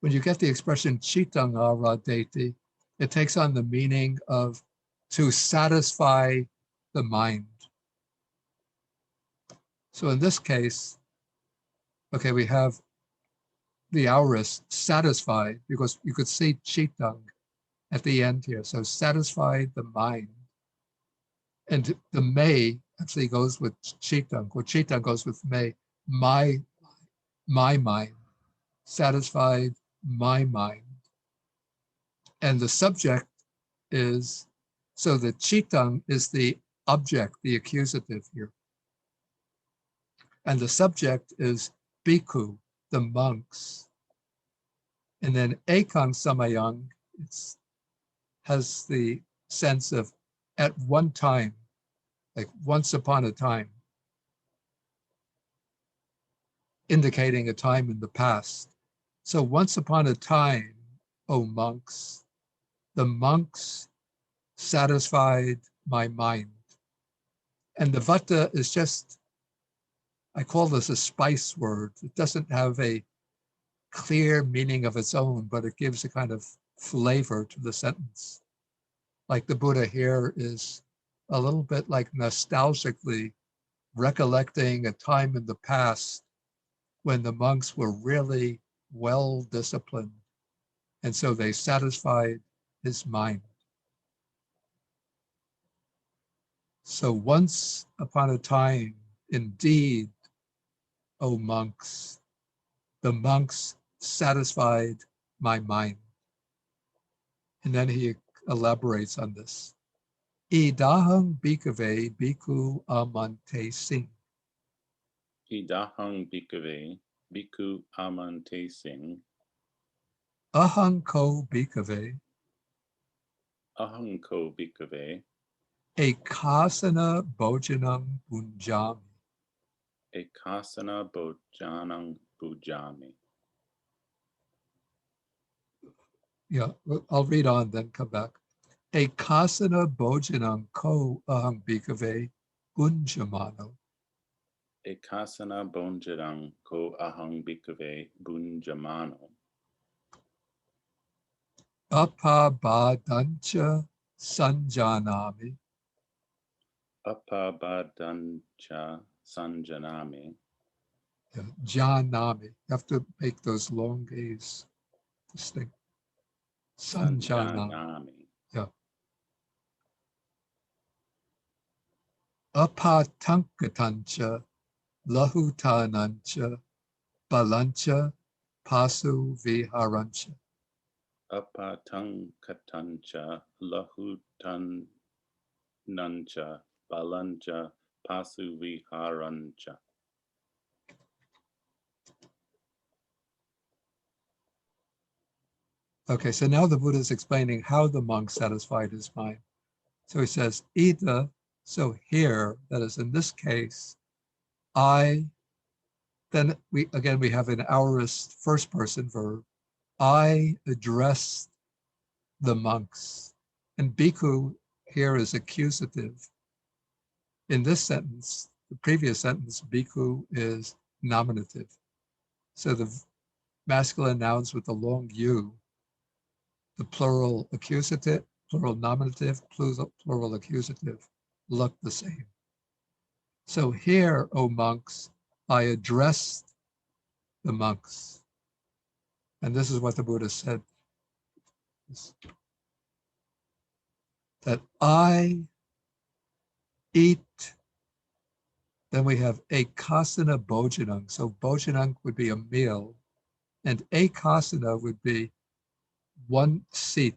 when you get the expression chitang aradeti, it takes on the meaning of to satisfy the mind. So in this case, okay, we have the aorist satisfied, because you could see chitang at the end here. So satisfy the mind. And the may actually goes with chitang, or chitang goes with may, my mind, satisfied my mind. And the subject is, so the chitang is the object, the accusative here. And the subject is bhikkhu, the monks. And then ekang samayang, has the sense of at one time, like once upon a time, indicating a time in the past. So once upon a time, O monks, the monks satisfied my mind. And the vata is just, I call this a spice word. It doesn't have a clear meaning of its own, but it gives a kind of flavor to the sentence. Like the Buddha here is a little bit like nostalgically recollecting a time in the past when the monks were really well disciplined. And so they satisfied his mind. So once upon a time, indeed, O monks, the monks satisfied my mind. And then he elaborates on this. Idahang bhikkhave bhikkhu amante sing. Idahang bhikkhave bhikkhu amante sing. Ahang ko bhikkhave Aham ko bhikkhave ekasana bhojanam bunjami. ekasana bhojanang bhujami. Yeah, I'll read on, then come back. Ekasana bhojanam ko ahang bhikkhave bunjamano. Ekasana bhojanang ko aham bhikkhave bunjamano. Apabadancha sanjanami. Apabadancha sanjanami. Yeah, janami. You have to make those long A's distinct. Sanjanami. Sanjanami. Yeah. Apatankatancha lahutanancha balancha pasu viharancha. Apatang katancha lahutan nancha balancha pasu viharancha. Okay, so now the Buddha is explaining how the monk satisfied his mind. So he says, Ida, so here, that is in this case, I, then we have an aorist first person verb. I addressed the monks. And bhikkhu here is accusative. In this sentence, the previous sentence, bhikkhu is nominative. So the masculine nouns with the long U, the plural accusative, plural nominative, plural accusative look the same. So here, O monks, I addressed the monks. And this is what the Buddha said. That I eat, then we have ekasana bhojanang. So bhojanang would be a meal, and ekasana would be one seat.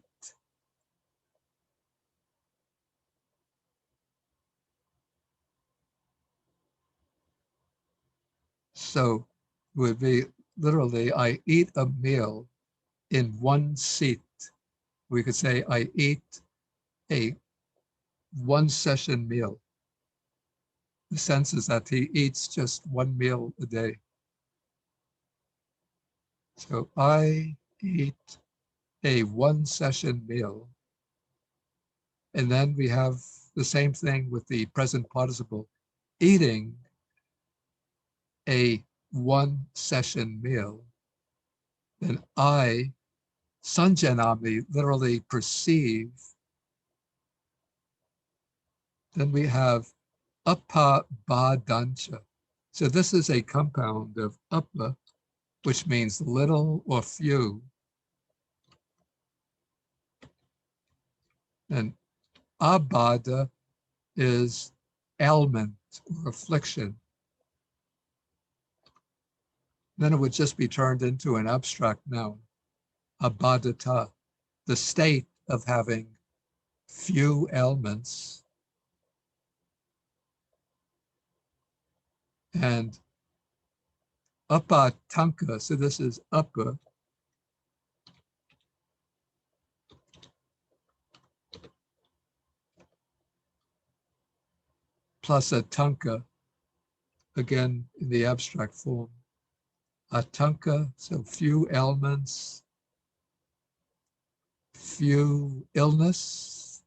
So it would be literally, I eat a meal in one seat. We could say I eat a one session meal. The sense is that he eats just one meal a day. So I eat a one session meal. And then we have the same thing with the present participle, eating a one session meal. Then I, sanjanami, literally perceive. Then we have apabhadancha. So this is a compound of apa, which means little or few, and abada is ailment or affliction. Then it would just be turned into an abstract noun, abadata, the state of having few ailments. And apatanka, so this is apa, plus atanka, again in the abstract form. Atanka, so few ailments, few illness,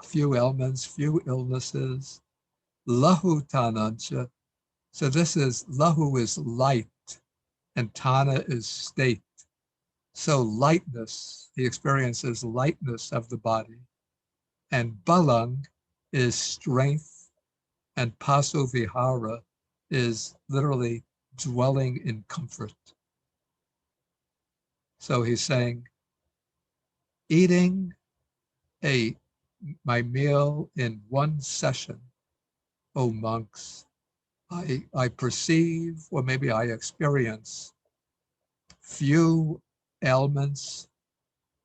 few ailments, few illnesses. Lahu tanancha, so this is, lahu is light and tana is state. So lightness, he experiences lightness of the body. And balang is strength, and paso vihara is literally dwelling in comfort. So he's saying, eating my meal in one session, O monks, I perceive, or maybe I experience, few ailments,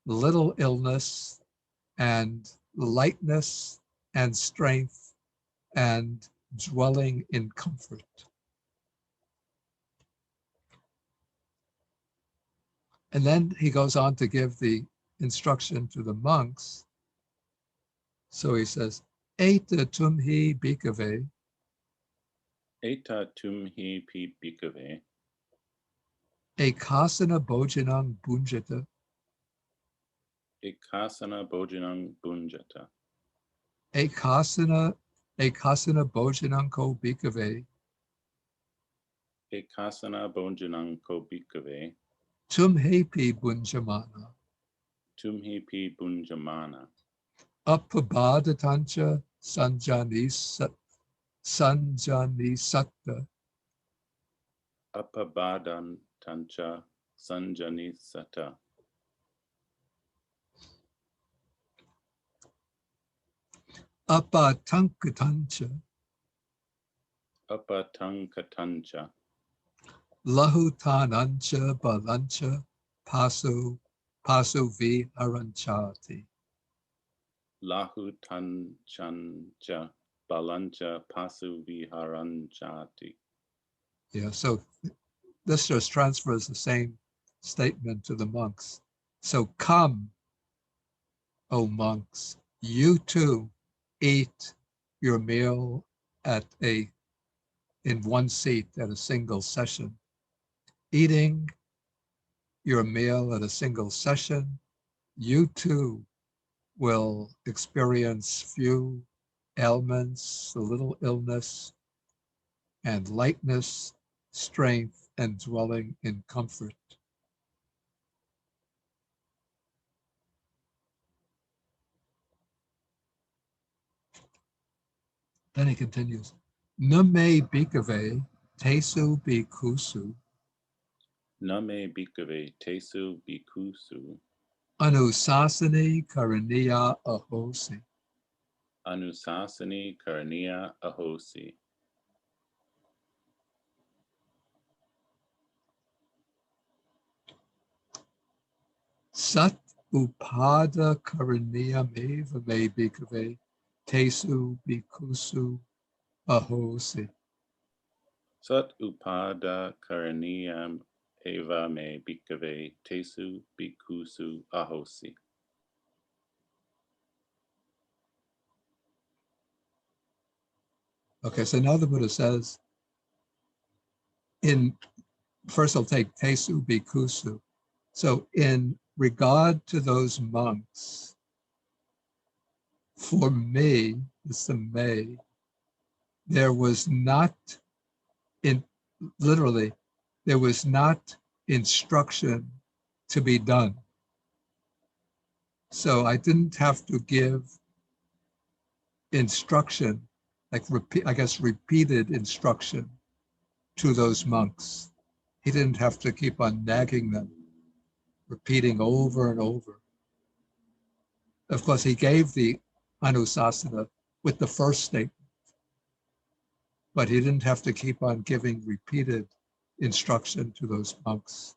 little illness, and lightness and strength, and dwelling in comfort. And then he goes on to give the instruction to the monks. So he says, Eta tumhi bhikkhave. Eta tumhi pi bhikkhave. Ekasana bhojanang bhunjata. Ekasana bhojanang bhunjata. Ekasana bhojanang ko bhikkhave. Ekasana bhojanang ko bhikkhave. Tumhe pi bhunjamana. Tumhi pi bhunjamana. Apabhadatancha sanjani satta. Apabadan tancha sanjani sata. Apatankatancha. Apatankatancha. Lahutanancha balancha pasu viharanchati. Lahutanchancha balancha pasu viharanchati. Yeah, so this just transfers the same statement to the monks. So come, O monks, you too eat your meal in one seat at a single session. Eating your meal at a single session, you too will experience few ailments, a little illness, and lightness, strength, and dwelling in comfort. Then he continues, Name bhikkhave tesu bhikkhusu. Name bhikkhave tesu bhikkhusu. Anusasani karaniya ahosi. Anusasani karaniya ahosi. Sat upada karaniya meva me bhikkhave tesu bhikkhusu ahosi. Sat upada karaniyam eva me bhikkhave tesu bhikkhusu ahosi. Okay, so now the Buddha says, first I'll take tesu bhikkhusu. So in regard to those monks, for me, it's the me, there was not literally, there was not instruction to be done. So I didn't have to give instruction, like repeated instruction to those monks. He didn't have to keep on nagging them, repeating over and over. Of course, he gave the Anusasana with the first statement, but he didn't have to keep on giving repeated instruction to those monks.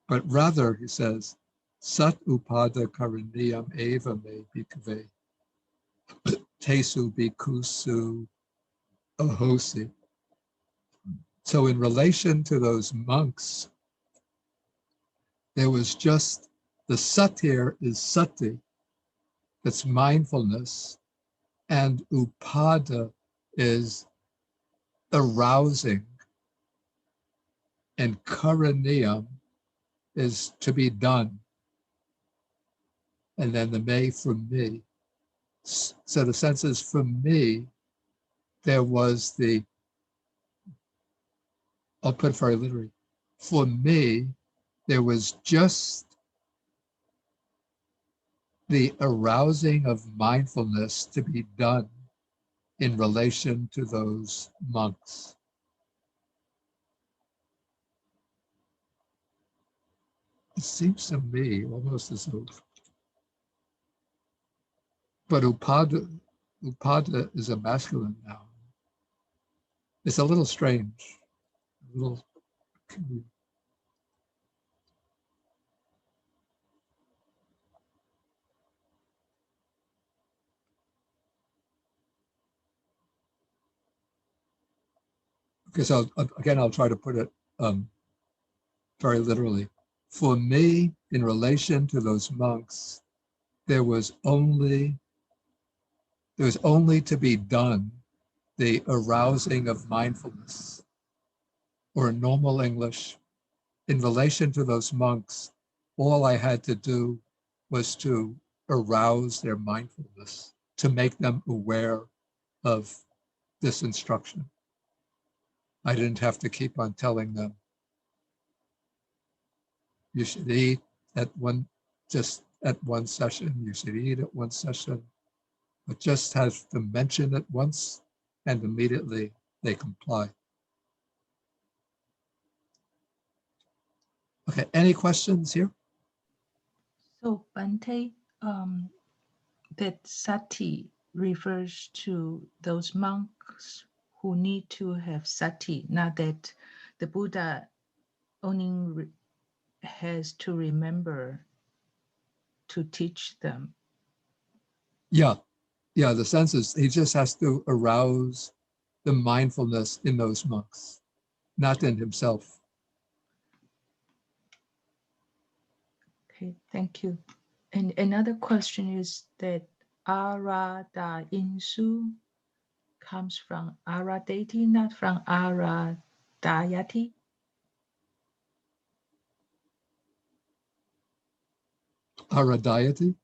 But rather, he says, Sat upada karaniyam eva me bhikkhave, tesu bhikkhusu ahosi. So in relation to those monks, there was just the sat here is sati, that's mindfulness, and upada is arousing, and karaniyam is to be done. And then the me from me. So the sense is, for me, there was the, I'll put it very literally, for me, there was just the arousing of mindfulness to be done in relation to those monks. It seems to me almost as though, but upada is a masculine noun. It's a little strange, a little. Okay, so again, I'll try to put it very literally. For me, in relation to those monks, there was only to be done the arousing of mindfulness, or in normal English, in relation to those monks, all I had to do was to arouse their mindfulness, to make them aware of this instruction. I didn't have to keep on telling them, you should eat just at one session, you should eat at one session, but just have to mention it once and immediately they comply. Okay, any questions here? So Bante, that sati refers to those monks who need to have sati, not that the Buddha only has to remember to teach them. Yeah, the sense is he just has to arouse the mindfulness in those monks, not in himself. Okay, thank you. And another question is that Arada Insu comes from Aradati, not from Aradayati. Aradayati?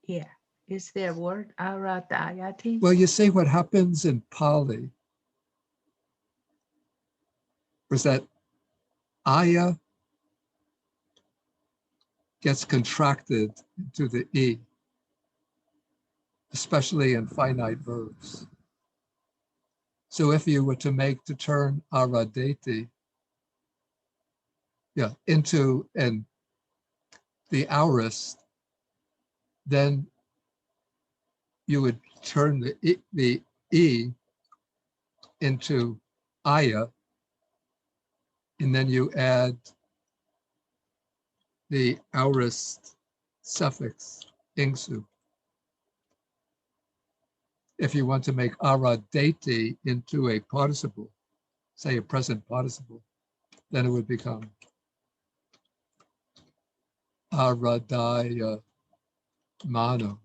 Yeah, is there a word Aradayati? Well, you see what happens in Pali was that Aya gets contracted into the E, especially in finite verbs. So if you were to turn Aradati, into the aorist, then you would turn the E into Aya, and then you add the aorist suffix, ingsu. If you want to make Aradati into a participle, say a present participle, then it would become Aradaya Mano,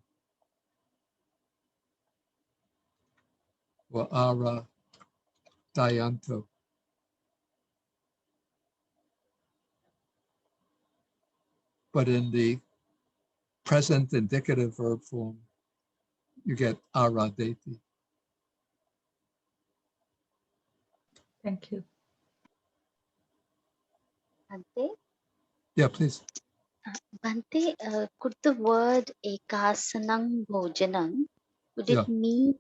or Aradayanto. But in the present indicative verb form, you get Aradati. Thank you. Bhante, Yeah, please. Bhante, could the word ekasanam bhojanam, would Yeah. it mean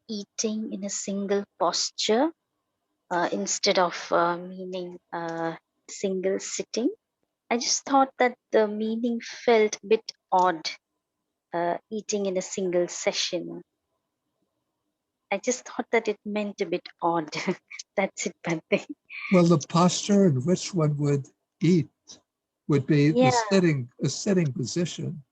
eating in a single posture instead of meaning single sitting? I just thought that the meaning felt a bit odd, eating in a single session. I just thought that it meant a bit odd. That's it, Bhante. Well, the posture in which one would eat would be Yeah. a sitting position.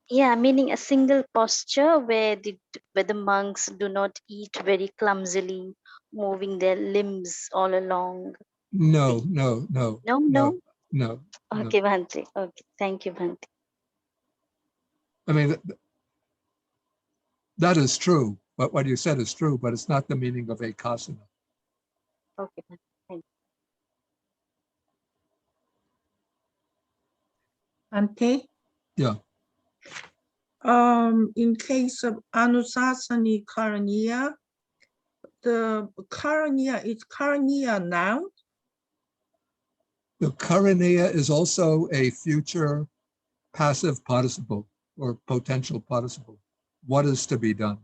Yeah, meaning a single posture where the monks do not eat very clumsily, moving their limbs all along. No, the- no, no, No, no, no. no, no. Okay, Bhante. Okay, thank you, Bhante. I mean, that is true. But what you said is true, but it's not the meaning of ekasana. Okay, Bhante. Thank Ante? Yeah. In case of Anusasani Karaniya, the Karaniya is Karaniya noun? The Karaniya is also a future passive participle or potential participle. What is to be done?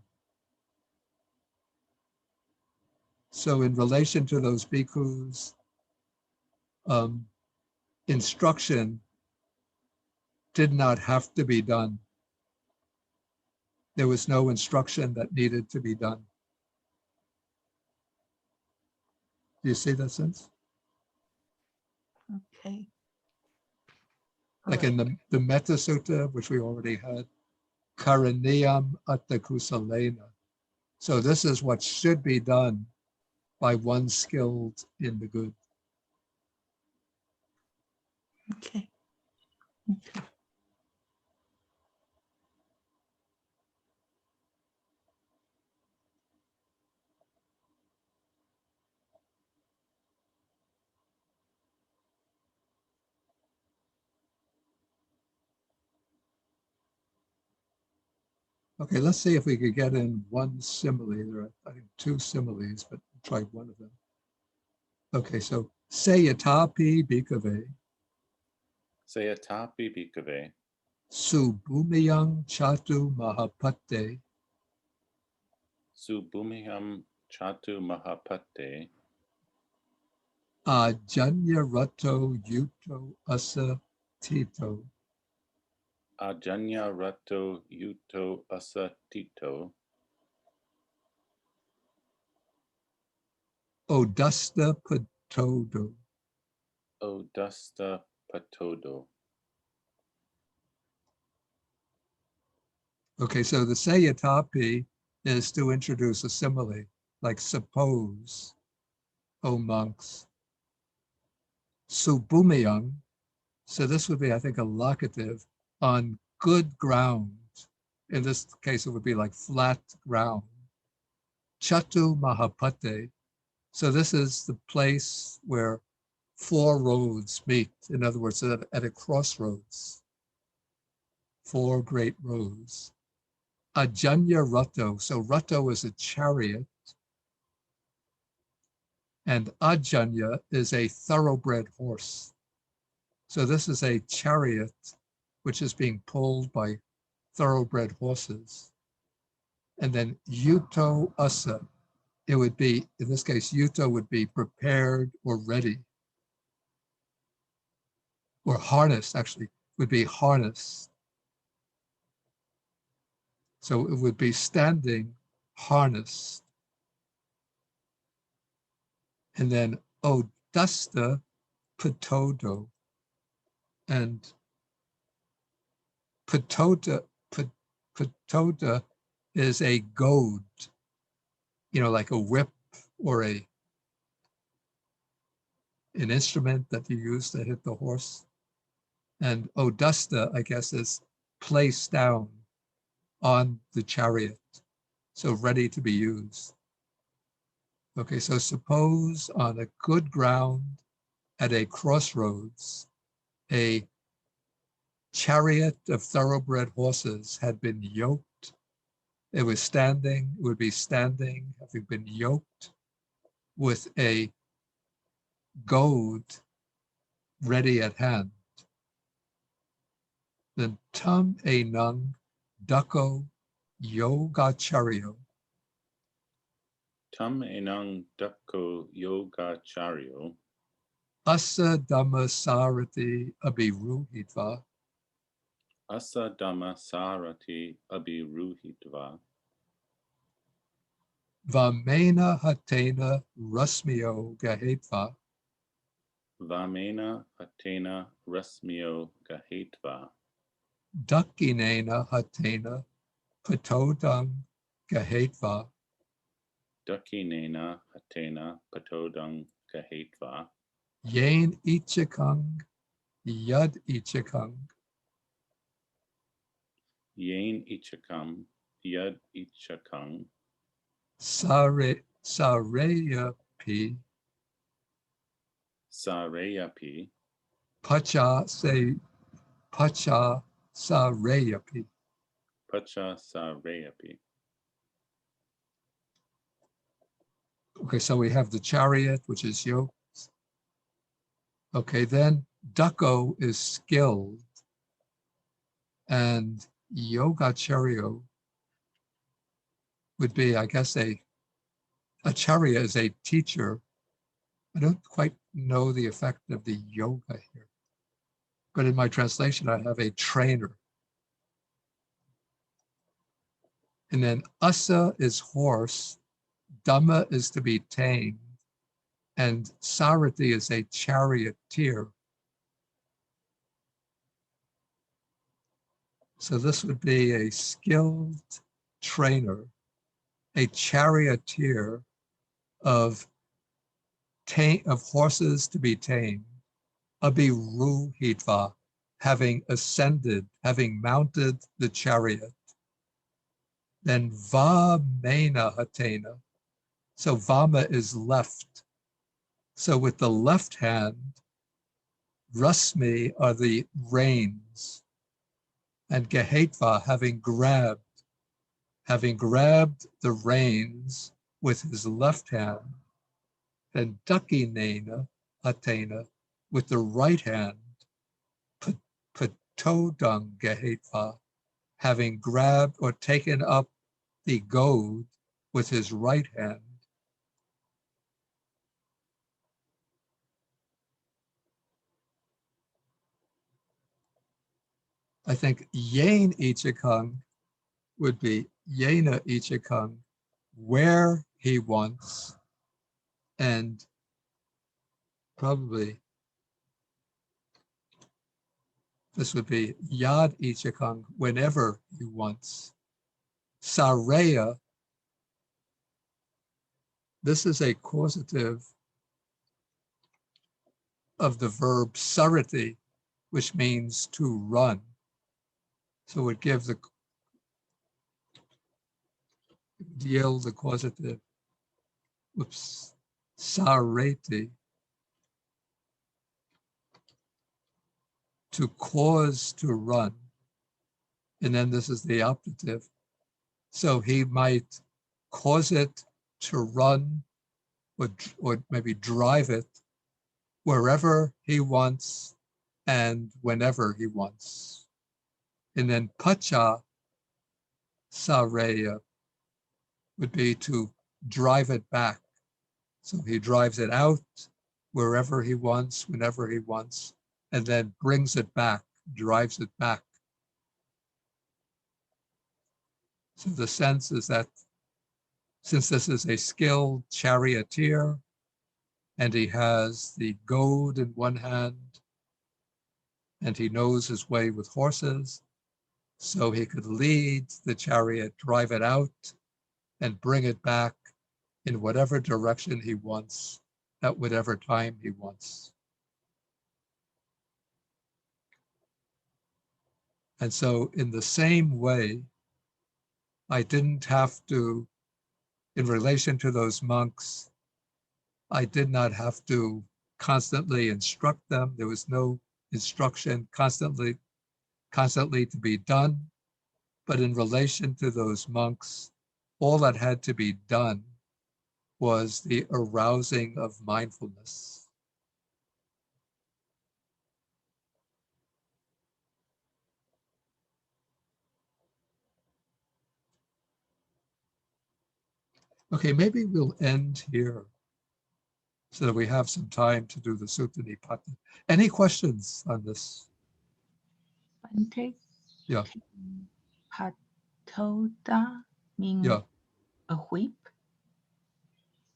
So in relation to those bhikkhus, instruction did not have to be done. There was no instruction that needed to be done. Do you see that sense? Okay. Like in the Metta Sutta, which we already had, Karaniyam Atta Kusalena. So this is what should be done by one skilled in the good. Okay. Okay, let's see if we could get in one simile. There are, I think, two similes, but try one of them. Okay, so Sayatapi Bhikkhave, Sayatapi bhikkhave, Subhumiyang Chatu Mahapate, subhumiham chatu mahapate, Ajanya Rato Yuto Asa Tito, ajanya rato yuto asatito, Odusta Patodo. odusta patodo. Okay, so the Sayatapi is to introduce a simile, like suppose, O monks. Subhumiyang, so this would be, I think, a locative on good ground. In this case, it would be like flat ground. Chatu Mahapate, so this is the place where four roads meet. In other words, at a crossroads, four great roads. Ajanya Rato, so Rato is a chariot, and Ajanya is a thoroughbred horse. So this is a chariot which is being pulled by thoroughbred horses. And then Yuto Asa, it would be, in this case, Yuto would be prepared or ready. Or harnessed, actually, would be harnessed. So it would be standing harnessed. And then Odusta Patodo. And Patoda is a goad, you know, like a whip or an instrument that you use to hit the horse. And Odusta, I guess, is placed down on the chariot, so ready to be used. Okay, so suppose on a good ground at a crossroads, a chariot of thoroughbred horses had been yoked. It was standing, it would be standing, having been yoked, with a goad ready at hand. Then tam enang dako yogacharyo. Tam enang dako yogacharyo. Asa dhammasarati abhiruhitva. Asa dhamma sarati abhiruhitva. Vamena hatena rasmio gahetva. Vamena hatena rasmio gahetva. Dakinena hatena patodang gahetva. Dakinena hatena patodang gahetva. Yain ichikang yad ichikang. Yain ichakam yad ichakang. Sareyapi. Sareyapi. Pacha sareyapi. Pacha sareyapi. Okay, so we have the chariot, which is yoke. Okay, then Dako is skilled, and Yogacharyo would be, I guess, Acharya is a teacher. I don't quite know the effect of the yoga here, but in my translation, I have a trainer. And then Asa is horse, Dhamma is to be tamed, and Sarati is a charioteer. So this would be a skilled trainer, a charioteer of horses to be tamed, abhiruhitva, having ascended, having mounted the chariot. Then vamena hatena. So vama is left. So with the left hand, rasmi are the reins, and gehetva, having grabbed the reins with his left hand, then dakinena hatena, with the right hand, patodang gehetva, having grabbed or taken up the goad with his right hand. I think Yain Ichikang would be Yena Ichikang, where he wants, and probably this would be Yad Ichikang, whenever he wants. Sareya, this is a causative of the verb sarati, which means to run. So it would give the yield the causative, sareti, to cause to run. And then this is the optative. So he might cause it to run, or maybe drive it wherever he wants and whenever he wants. And then pacha sareya would be to drive it back. So he drives it out wherever he wants, whenever he wants, and then brings it back, drives it back. So the sense is that since this is a skilled charioteer, and he has the goad in one hand, and he knows his way with horses, so he could lead the chariot, drive it out, and bring it back in whatever direction he wants, at whatever time he wants. And so in the same way, I didn't have to, in relation to those monks, I did not have to constantly instruct them. There was no instruction constantly to be done. But in relation to those monks, all that had to be done was the arousing of mindfulness. Okay, maybe we'll end here so that we have some time to do the Sutta Nipata. Any questions on this? Bante, Yeah, Patoda means yeah. a whip.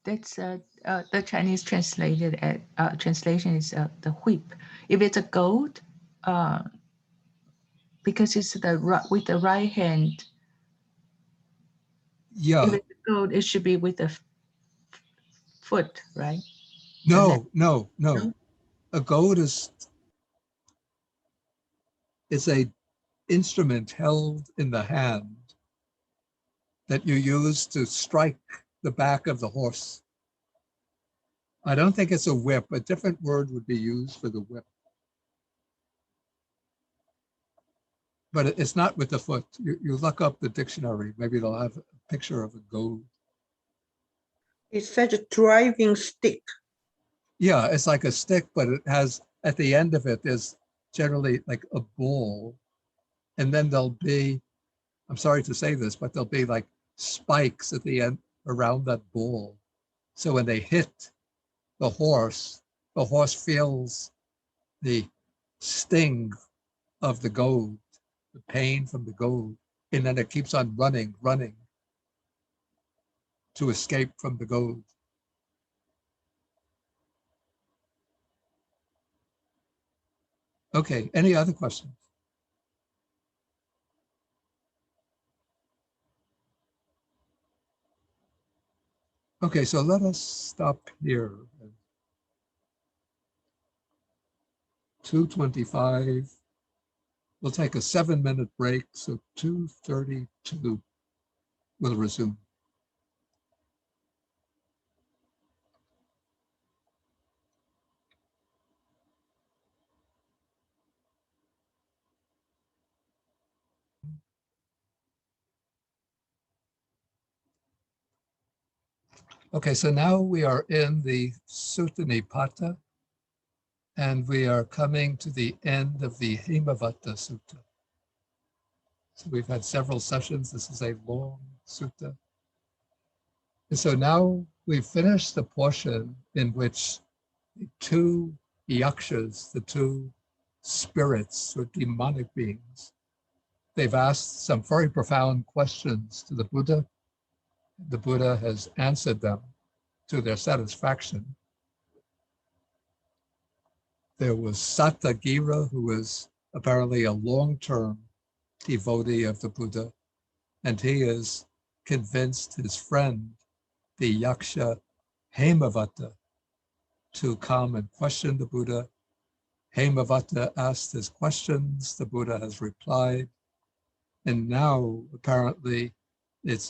That's the Chinese translation is the whip. If it's a goat, because it's with the right hand. Yeah, If it's a goat, it should be with the foot, right? no. No? A goat is a instrument held in the hand that you use to strike the back of the horse. I don't think it's a whip. A different word would be used for the whip. But it's not with the foot. You look up the dictionary, maybe it'll have a picture of a goat. It says driving stick. Yeah, it's like a stick, but it has, at the end of it, there's generally like a ball. And then there'll be, I'm sorry to say this, but there'll be like spikes at the end around that ball. So when they hit the horse feels the sting of the goad, the pain from the goad, and then it keeps on running to escape from the goad. Okay, any other questions? Okay, so let us stop here. 2:25. We'll take a 7-minute break, so 2:32 we'll resume. Okay, so now we are in the Sutta Nipata, and we are coming to the end of the Hemavata Sutta. So we've had several sessions. This is a long sutta. And so now we've finished the portion in which the two yakshas, the two spirits or demonic beings, they've asked some very profound questions to the Buddha. The Buddha has answered them to their satisfaction. There was Sattagira, who was apparently a long-term devotee of the Buddha, and he has convinced his friend, the Yaksha Hemavata, to come and question the Buddha. Hemavata asked his questions, the Buddha has replied, and now apparently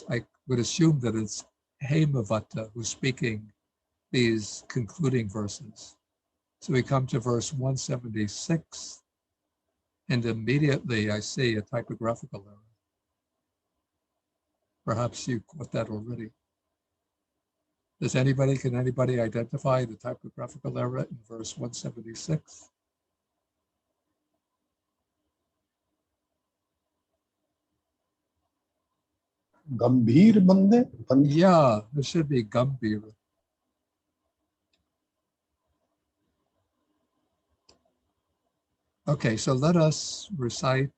I would assume that it's Hemavata who's speaking these concluding verses. So we come to verse 176, and immediately I see a typographical error. Perhaps you caught that already. Can anybody identify the typographical error in verse 176? Gambhir bande? Yeah, it should be Gambhir. Okay, so let us recite,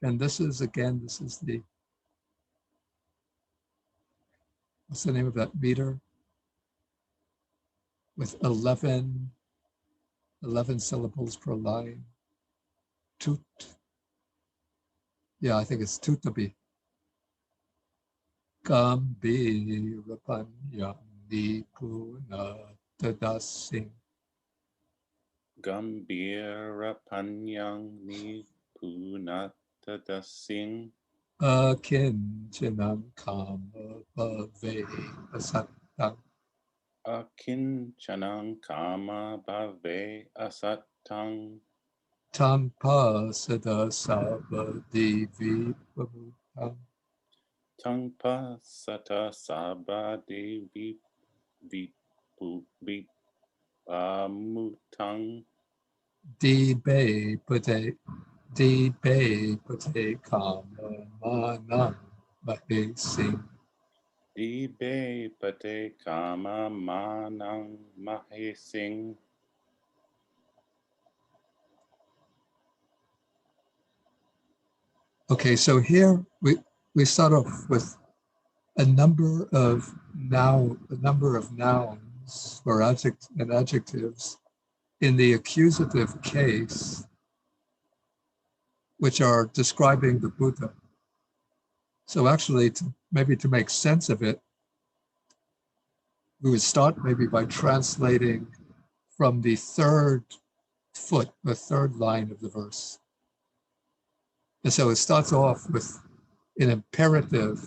and this is the, what's the name of that meter? With 11 syllables per line. Tut. Yeah, I think it's tutabi. Gambhira panyam nipuna tadasing. Gambhira panyang nipunatadasing. Akinchanam kama bhave asattam. Akinchanang kama bhave asatang. Tangpa sada sabadi vipamutam. Tangpa sata sabadi Vipamutang. Dibe pate kama manang mahesing. Dibe pate kama manang mahesing. Okay, so here we start off with a number of nouns or adjectives in the accusative case, which are describing the Buddha. So actually, maybe to make sense of it, we would start maybe by translating from the third line of the verse. And so it starts off with an imperative,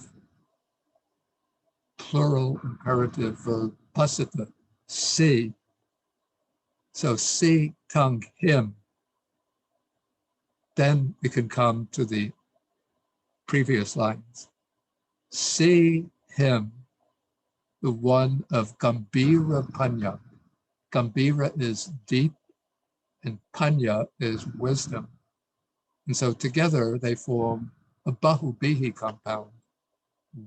plural imperative verb, pasita, see. So see, tongue, him. Then we can come to the previous lines. See him, the one of Gambhira Panya. Gambhira is deep and Panya is wisdom. And so together they form a Bahubihi compound,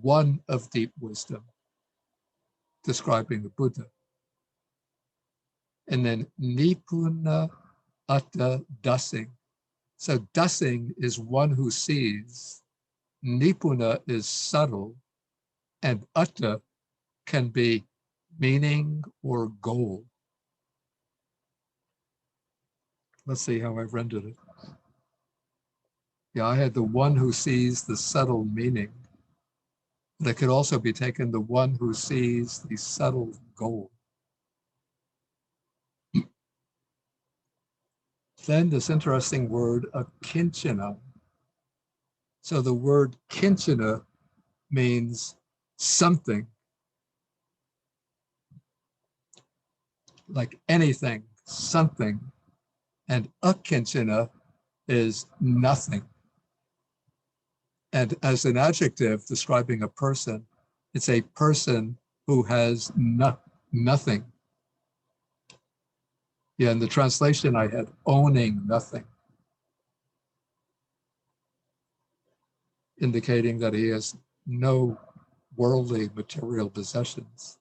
one of deep wisdom, describing the Buddha. And then Nipuna Atta Dasing. So Dasing is one who sees, Nipuna is subtle, and Atta can be meaning or goal. Let's see how I've rendered it. Yeah, I had the one who sees the subtle meaning. That could also be taken the one who sees the subtle goal. Then this interesting word, akinchana. So the word kinchana means something, like anything, something. And akinchana is nothing. And as an adjective describing a person, it's a person who has nothing. Yeah, in the translation I had owning nothing, indicating that he has no worldly material possessions.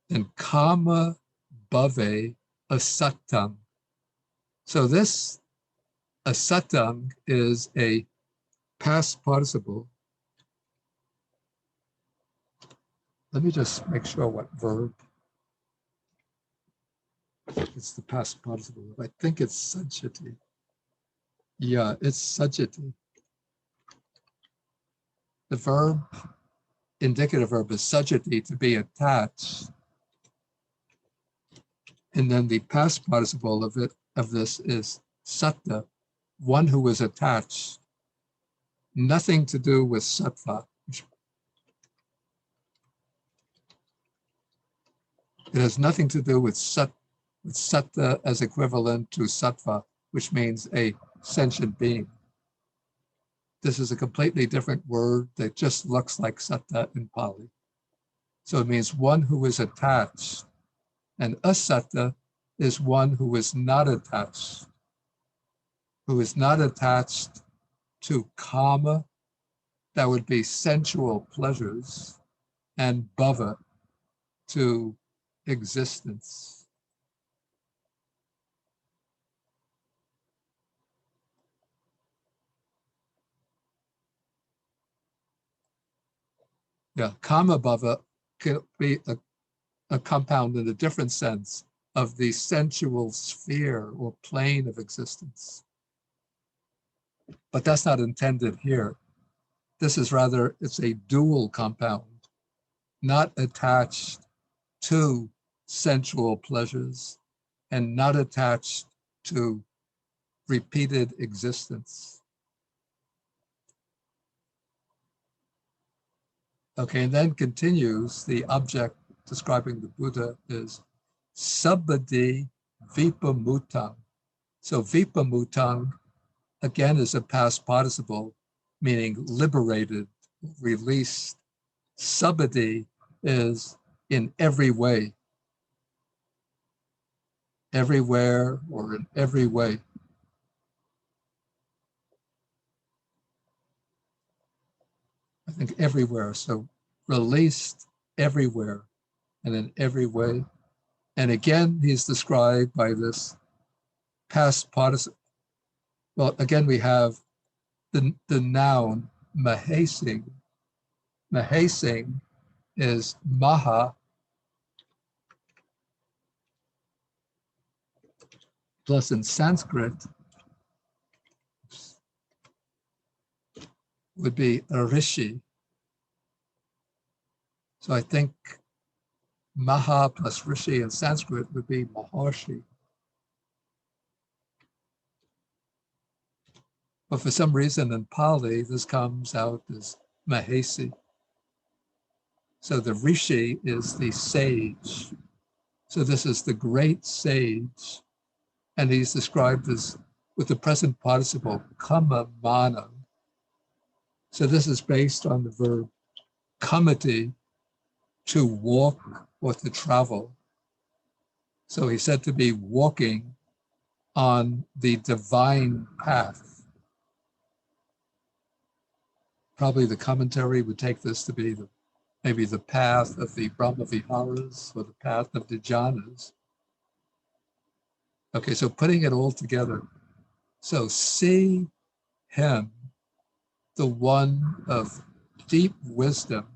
And kama bhave asattam. So this asattam is a past participle. Let me just make sure what verb. It's the past participle. I think it's sajjati. Yeah, it's sajjati. The verb, indicative verb, is sajjati, to be attached. And then the past participle of this is satta, one who is attached. Nothing to do with sattva. It has nothing to do with satta as equivalent to sattva, which means a sentient being. This is a completely different word that just looks like satta in Pali. So it means one who is attached, and asatta is one who is not attached, to kama, that would be sensual pleasures, and bhava, to existence. Yeah, kama bhava can be a compound in a different sense of the sensual sphere or plane of existence. But that's not intended here. This is rather, it's a dual compound, not attached to sensual pleasures and not attached to repeated existence. Okay, and then continues, the object describing the Buddha is sabbadi vipamutang. So vipamutang, again, is a past participle, meaning liberated, released. Sabbadi is in every way. Everywhere or in every way. I think everywhere. So released everywhere and in every way. And again, he's described by this past participle. Well, again, we have the noun mahesing. Mahesing is maha plus in Sanskrit would be a rishi. So I think maha plus rishi in Sanskrit would be maharshi. But for some reason in Pali, this comes out as mahesi. So the rishi is the sage. So this is the great sage. And he's described as with the present participle, kama mana. So this is based on the verb kamati, to walk or to travel. So he's said to be walking on the divine path. Probably the commentary would take this to be maybe the path of the Brahmaviharas or the path of the jhanas. Okay, so putting it all together. So see him, the one of deep wisdom,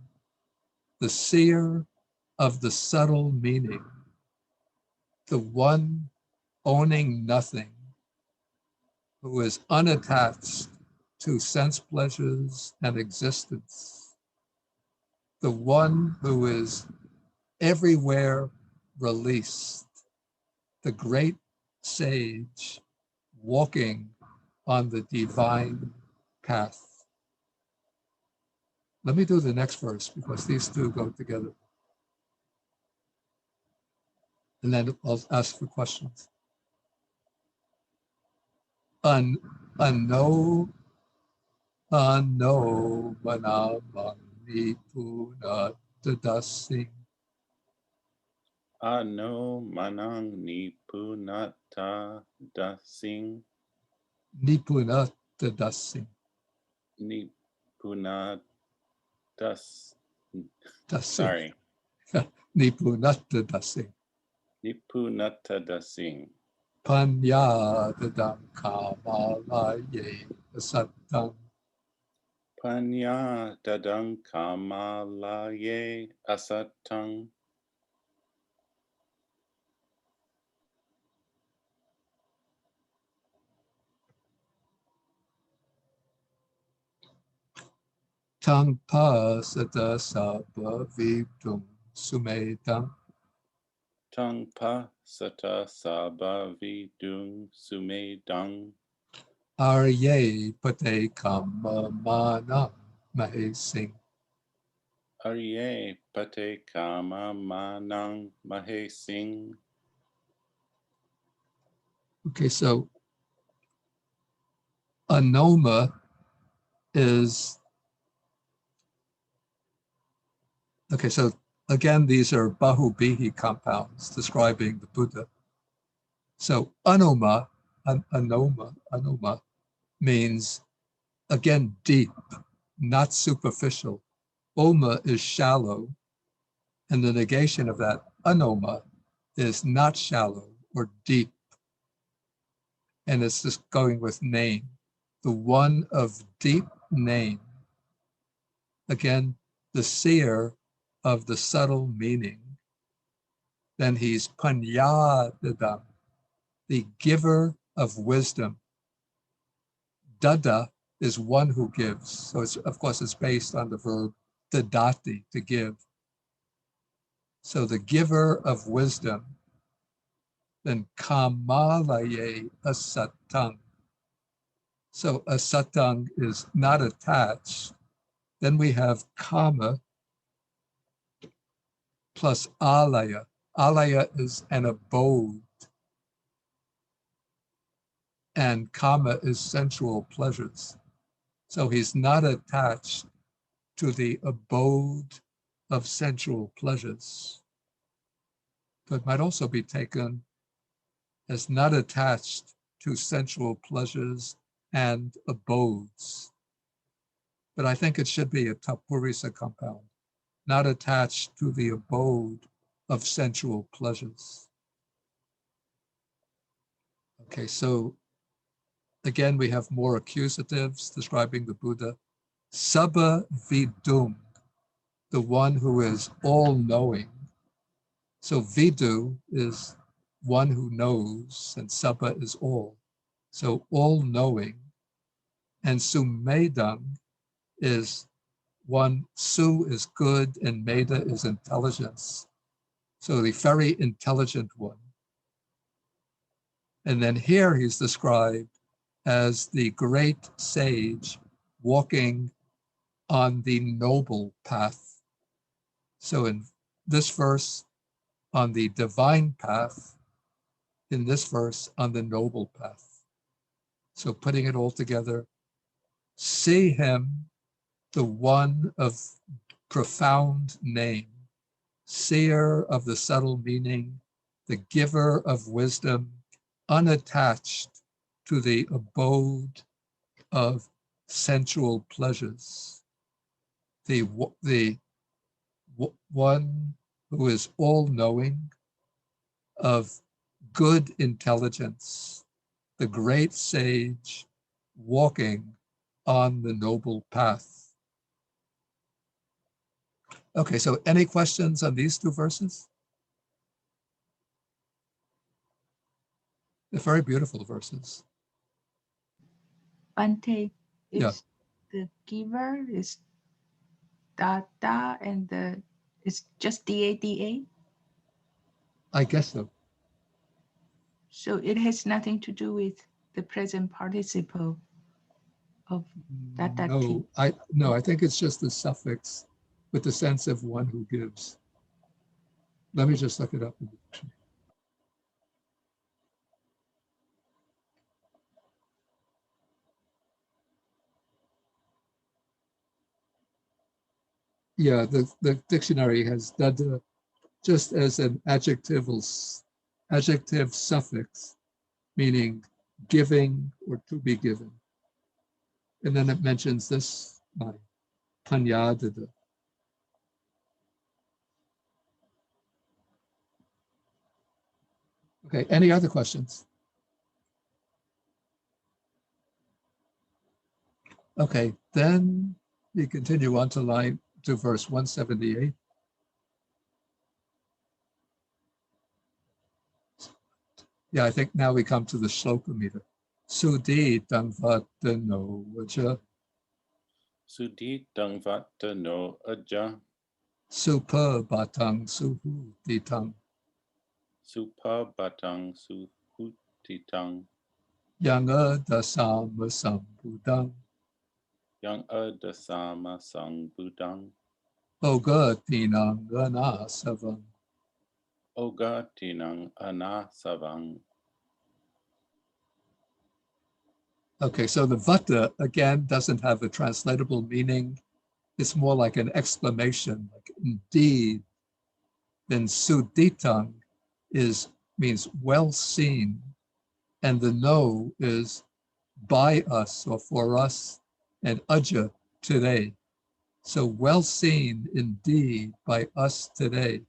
the seer of the subtle meaning, the one owning nothing, who is unattached to sense pleasures and existence, the one who is everywhere released, the great sage walking on the divine path. Let me do the next verse because these two go together. And then I'll ask for questions. Ano manamani puna dadasi. Ano manang nipunata dasing. Nipuna dadasi. Nipunat das. Dasi. Sorry. Nipunata dasi. Nipunata dasing. Panya dadam kamalaye asattam. Panya dadang kamalaye asatang. Tang pa sata sabha vidum sumedam. Tang pa sata sabavi dung sumedang. Arye pate kama mana mahesing. Arye pate kama manang mahesing. Okay, so anoma is, okay, so again, these are Bahubihi compounds describing the Buddha. So anoma means, again, deep, not superficial. Oma is shallow, and the negation of that anoma is not shallow or deep. And it's just going with name, the one of deep name. Again, the seer of the subtle meaning. Then he's Panyadadam, the giver of wisdom. Dada is one who gives. So it's, of course, it's based on the verb dadati, to give. So the giver of wisdom. Then kamalaye asatang. So asatang is not attached. Then we have kama plus alaya. Alaya is an abode. And kama is sensual pleasures. So he's not attached to the abode of sensual pleasures, but might also be taken as not attached to sensual pleasures and abodes. But I think it should be a tapurisa compound, not attached to the abode of sensual pleasures. Okay, so again, we have more accusatives describing the Buddha. Sabba vidung, the one who is all-knowing. So vidu is one who knows, and sabba is all. So all-knowing. And sumedang is one, su is good and meda is intelligence. So the very intelligent one. And then here he's described as the great sage walking on the noble path. So in this verse, on the divine path, in this verse, on the noble path. So putting it all together, see him, the one of profound name, seer of the subtle meaning, the giver of wisdom, unattached to the abode of sensual pleasures, the one who is all-knowing, of good intelligence, the great sage walking on the noble path. Okay, so any questions on these two verses? They're very beautiful verses. Bante, Yeah. is the giver is dada and it's just DADA? I guess so. So it has nothing to do with the present participle of dadati. No, I think it's just the suffix with the sense of one who gives. Let me just look it up. Yeah, the dictionary has dada just as an adjective suffix, meaning giving or to be given. And then it mentions this line, panyadada. Okay, any other questions? Okay, then we continue on to verse 178. Yeah, I think now we come to the shloka meter. Sudi tangvatano vaja. Sudi tangvatano aja. Supa batang suhu ditang. Supa batang suhutitang. Yanga dasama sambudang. Yang adasama sang budang. Oga tinang anasavang. Oga tinang anasavang. Okay, so the vata, again, doesn't have a translatable meaning. It's more like an exclamation, like indeed. Then suditang means well seen, and the no is by us or for us, and aja, today. So well seen indeed by us today.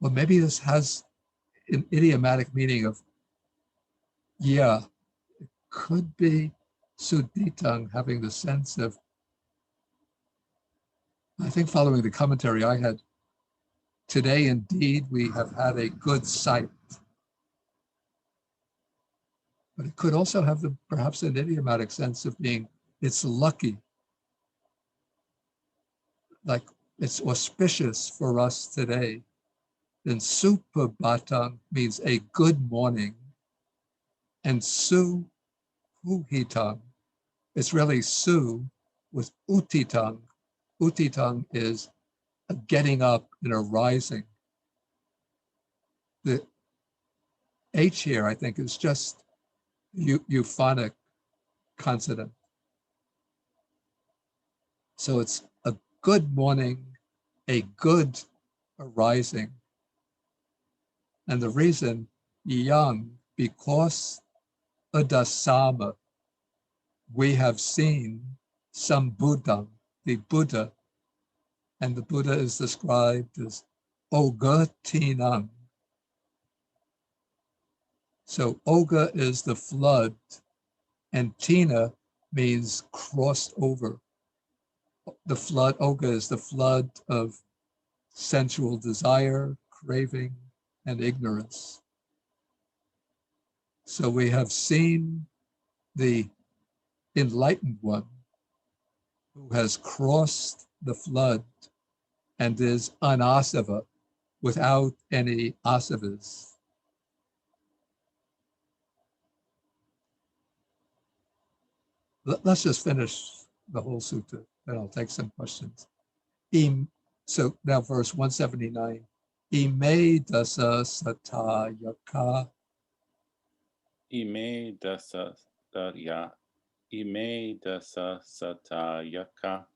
Well, maybe this has an idiomatic meaning of, yeah, it could be suditang having the sense of, I think following the commentary I had, today indeed we have had a good sight. But it could also have perhaps an idiomatic sense of being, it's lucky. Like it's auspicious for us today. Then supabatang means a good morning. And su huhitang, it's really su with utitang. Utitang is a getting up and a rising. The H here, I think, is just euphonic consonant. So it's a good morning, a good arising. And the reason, yang, because Udasama, we have seen some Buddha, the Buddha, and the Buddha is described as Oga Tinang. So Oga is the flood, and Tina means crossed over. The flood, Oga is the flood of sensual desire, craving, and ignorance. So we have seen the enlightened one who has crossed the flood and is anasava, without any asavas. Let's just finish the whole sutta, then I'll take some questions. So now verse 179. Ime dasa satayaka. Ime dasa satayaka.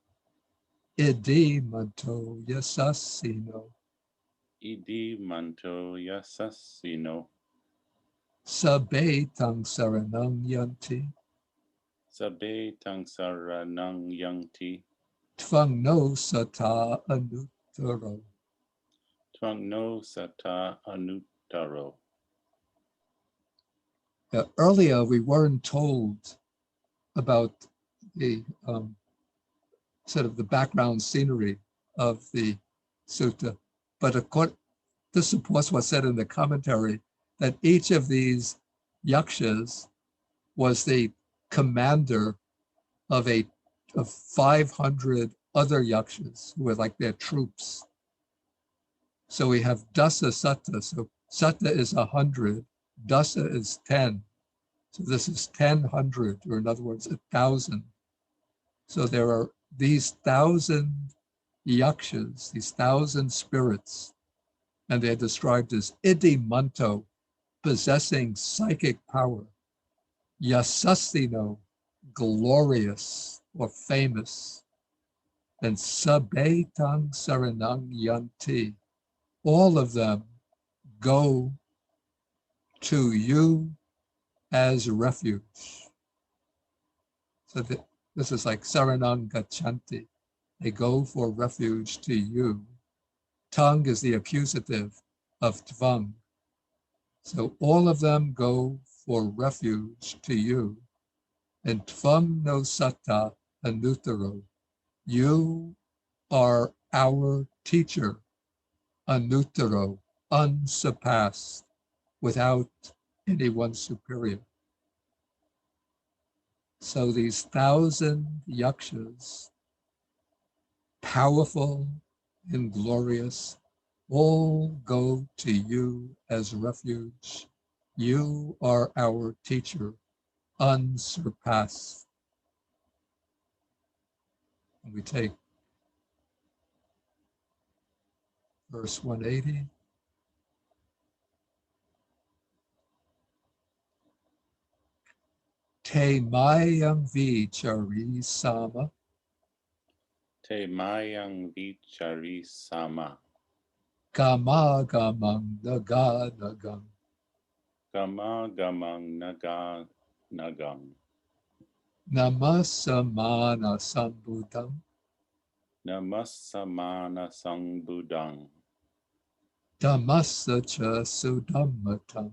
Idi manto yasasino. Idi manto yasasino. Sabe tang saranang yanti. Sabe tang saranang yanti. Tvang no sata anuttaro. Tvang no sata anuttaro. Earlier, we weren't told about the sort of the background scenery of the sutta, but this supports what's said in the commentary, that each of these yakshas was the commander of 500 other yakshas who were like their troops. So we have dasa satta. So satta is 100, dasa is 10. So this is 1,000, or in other words, 1,000. So there are these 1,000 yakshas, these 1,000 spirits, and they're described as idimanto, possessing psychic power, yasasino, glorious or famous, and sabetang saranang yanti, all of them go to you as refuge. So this is like saranang gachanti. They go for refuge to you. Tang is the accusative of tvang. So all of them go for refuge to you. And tvang no sata anuttaro. You are our teacher, anuttaro, unsurpassed, without anyone superior. So these 1,000 yakshas, powerful and glorious, all go to you as refuge. You are our teacher, unsurpassed. And we take verse 180. Te mayang vichari sama. Te mayang vichari sama. Gama gamang naga nagang. Gama gamang naga nagang. Namasamana sambudam. Namasamana sangbudang. Dhammasacha sudhammatam.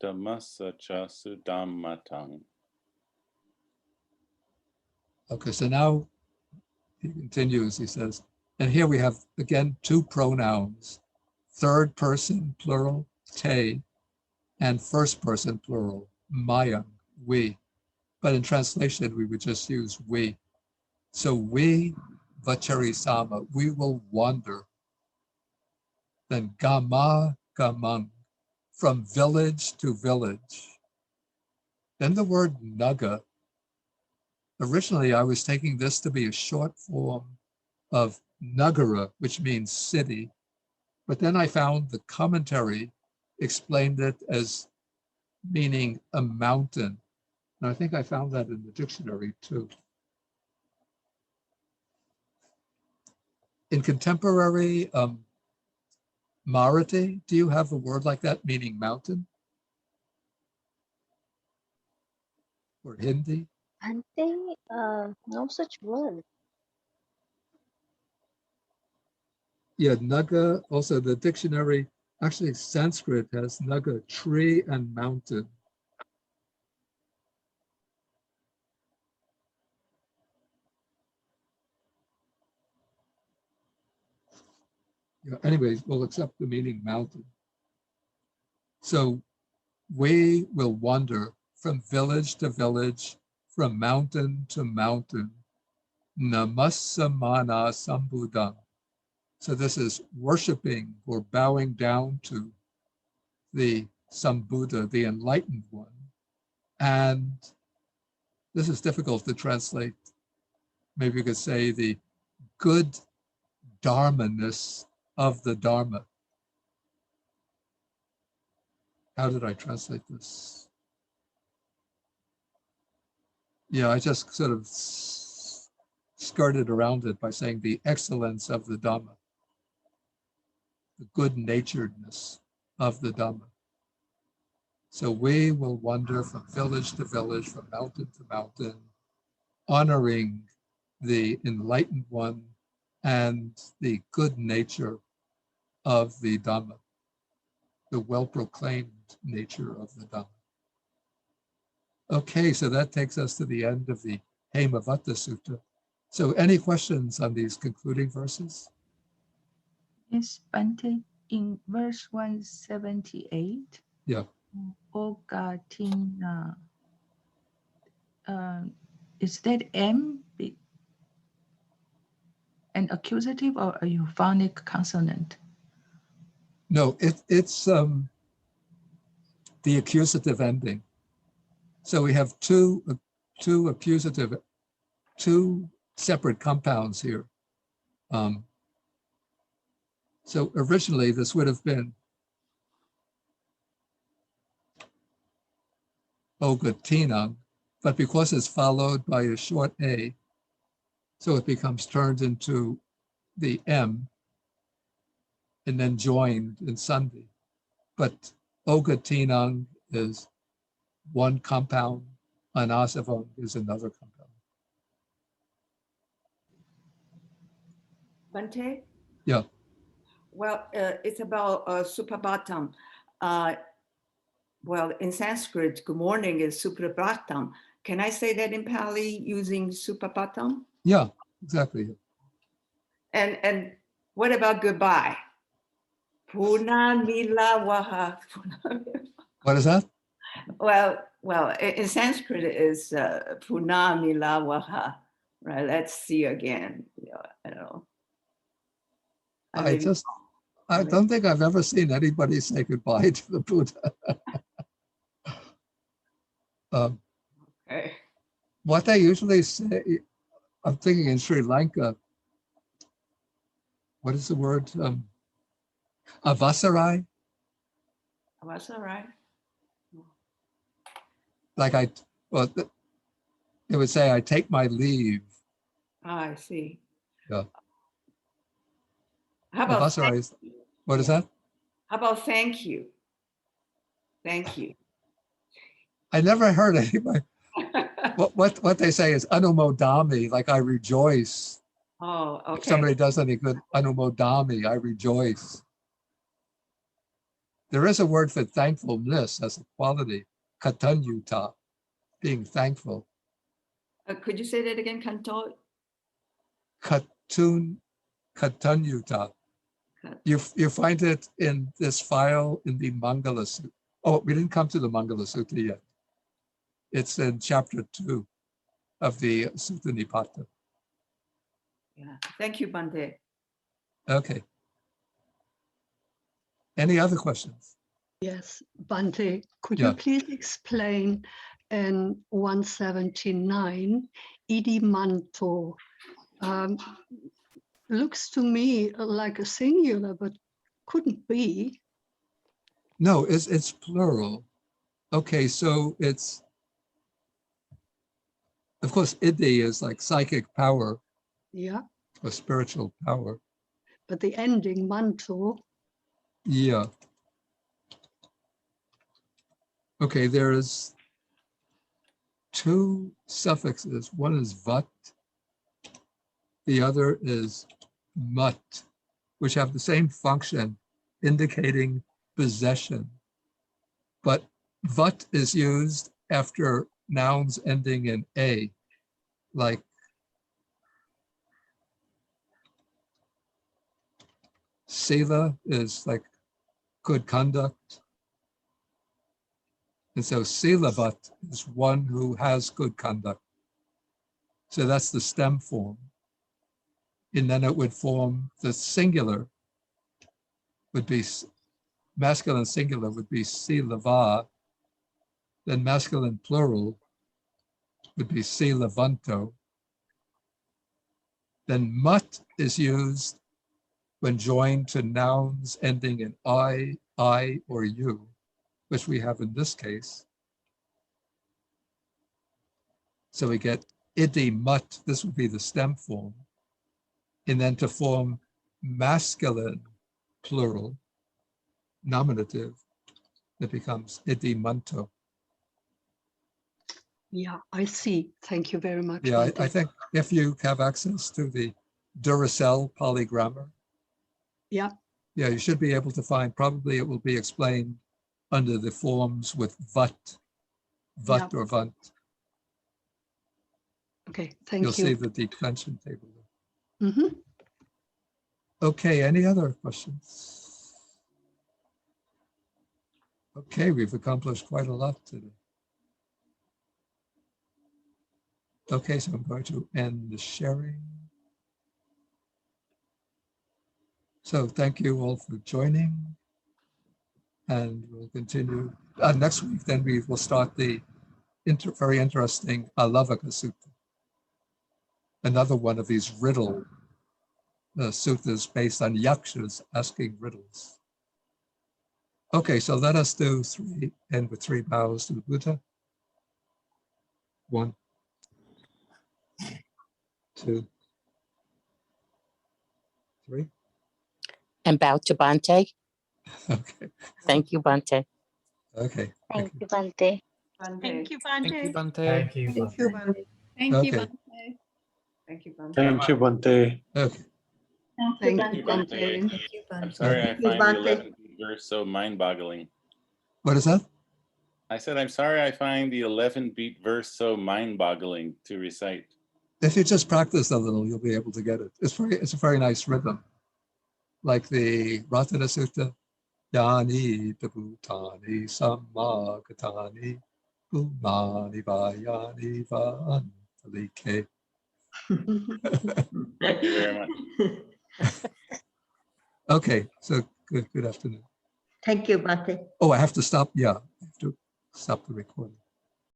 Dhammasacha sudhammatang. Okay, so now he continues, he says, and here we have, again, two pronouns, third person plural, te, and first person plural, mayang, we. But in translation, we would just use we. So we, vacharisama, we will wander. Then gama gamang, from village to village. Then the word naga. Originally, I was taking this to be a short form of nagara, which means city. But then I found the commentary explained it as meaning a mountain. And I think I found that in the dictionary too. in contemporary Marathi, do you have a word like that meaning mountain? Or Hindi? Bhante, no such word. Yeah, Naga, also the dictionary, actually Sanskrit has Naga, tree and mountain. Yeah, anyways, we'll accept the meaning mountain. So we will wander from village to village, from mountain to mountain. Namasamana Sambuddham. So this is worshiping or bowing down to the Sambuddha, the enlightened one. And this is difficult to translate. Maybe you could say the good Dharma-ness of the Dharma. How did I translate this? Yeah, I just sort of skirted around it by saying the excellence of the Dhamma, the good-naturedness of the Dhamma. So we will wander from village to village, from mountain to mountain, honoring the enlightened one and the good nature of the Dhamma, the well-proclaimed nature of the Dhamma. Okay, so that takes us to the end of the Hemavata Sutta. So any questions on these concluding verses? Yes, Bhante, in verse 178. Yeah. Ogatina. Is that M an accusative or a euphonic consonant? No, it's the accusative ending. So we have two separate compounds here. So originally this would have been Ogatinam, but because it's followed by a short A, so it becomes turned into the M and then joined in Sandhi. But Ogatinam is one compound, Anasavang is another compound. Bhante? Yeah. Well, it's about Suprabhatam. Well, in Sanskrit, good morning is Suprabhatam. Can I say that in Pali using Suprabhatam? Yeah, exactly. And what about goodbye? Punamila waha. What is that? Well, in Sanskrit it is Punamila waha, right? Let's see again. I don't know. I don't think I've ever seen anybody say goodbye to the Buddha. Okay. What they usually say, I'm thinking in Sri Lanka, what is the word? Avasarai? Avasarai? Like they would say, I take my leave. I see. Yeah. How about what is that? How about thank you? Thank you. I never heard anybody. what they say is anumodami, like I rejoice. Oh, okay. If somebody does any good, anumodami, I rejoice. There is a word for thankfulness as a quality, katanyuta, being thankful. Could you say that again, Kanto? Katanyuta. You find it in this file in the Mangala Sutta. Oh, we didn't come to the Mangala Sutta yet. It's in chapter 2 of the Sutta Nipata. Yeah, thank you, Bhante. Okay. Any other questions? Yes, Bhante, could Yeah. you please explain in 179, idimanto? Looks to me like a singular, but couldn't be. No, it's plural. Okay, so it's, of course, Idi is like psychic power. Yeah. Or spiritual power. but the ending manto. Yeah. Okay, there's two suffixes. One is vat, the other is mut, which have the same function, indicating possession. But vat is used after nouns ending in a, like sila is like good conduct. And so silavat is one who has good conduct. So that's the stem form. And then it would form the singular, would be masculine singular would be silava. Then masculine plural would be silavanto. Then mut is used when joined to nouns ending in I, or U, which we have in this case. So we get idi mut, this would be the stem form. And then to form masculine plural, nominative, it becomes idi manto. Yeah, I see. Thank you very much. Yeah, I Bhante. think if you have access to the Duracell polygrammar, Yeah, yeah, you should be able to find, probably it will be explained under the forms with vat Yeah. or vant. okay, thank You'll see you. the declension table. Mhm. Okay, any other questions? Okay, we've accomplished quite a lot today. Okay, so I'm going to end the sharing. So thank you all for joining. And we'll continue next week. Then we will start the very interesting Alavaka Sutta. Another one of these riddle suttas based on yakshas asking riddles. Okay, so let us do end with 3 bows to the Buddha. 1, 2, 3. And bow to Bhante. Okay, Thank you, Bhante. okay. Thank you, Bhante. Thank you, Thank you, Bhante. Thank you. Thank you, Bhante. Thank you, Okay. Bhante. Thank you, Bhante. Thank you, Bhante. Okay. Thank Thank you, you, Bhante. Bhante. I'm sorry, I Thank you, find the Bhante. 11th verse so mind-boggling. What is that? I said, I'm sorry, I find the 11th verse so mind-boggling to recite. If you just practice a little, you'll be able to get it. It's a very nice rhythm. Like the Ratana Sutta, Yani Tabutani Samma Katani Bhumani Vayani Vantalike. Thank you very much. Okay, so good afternoon. Thank you, Bhante. Oh, I have to stop. Yeah, I have to stop the recording.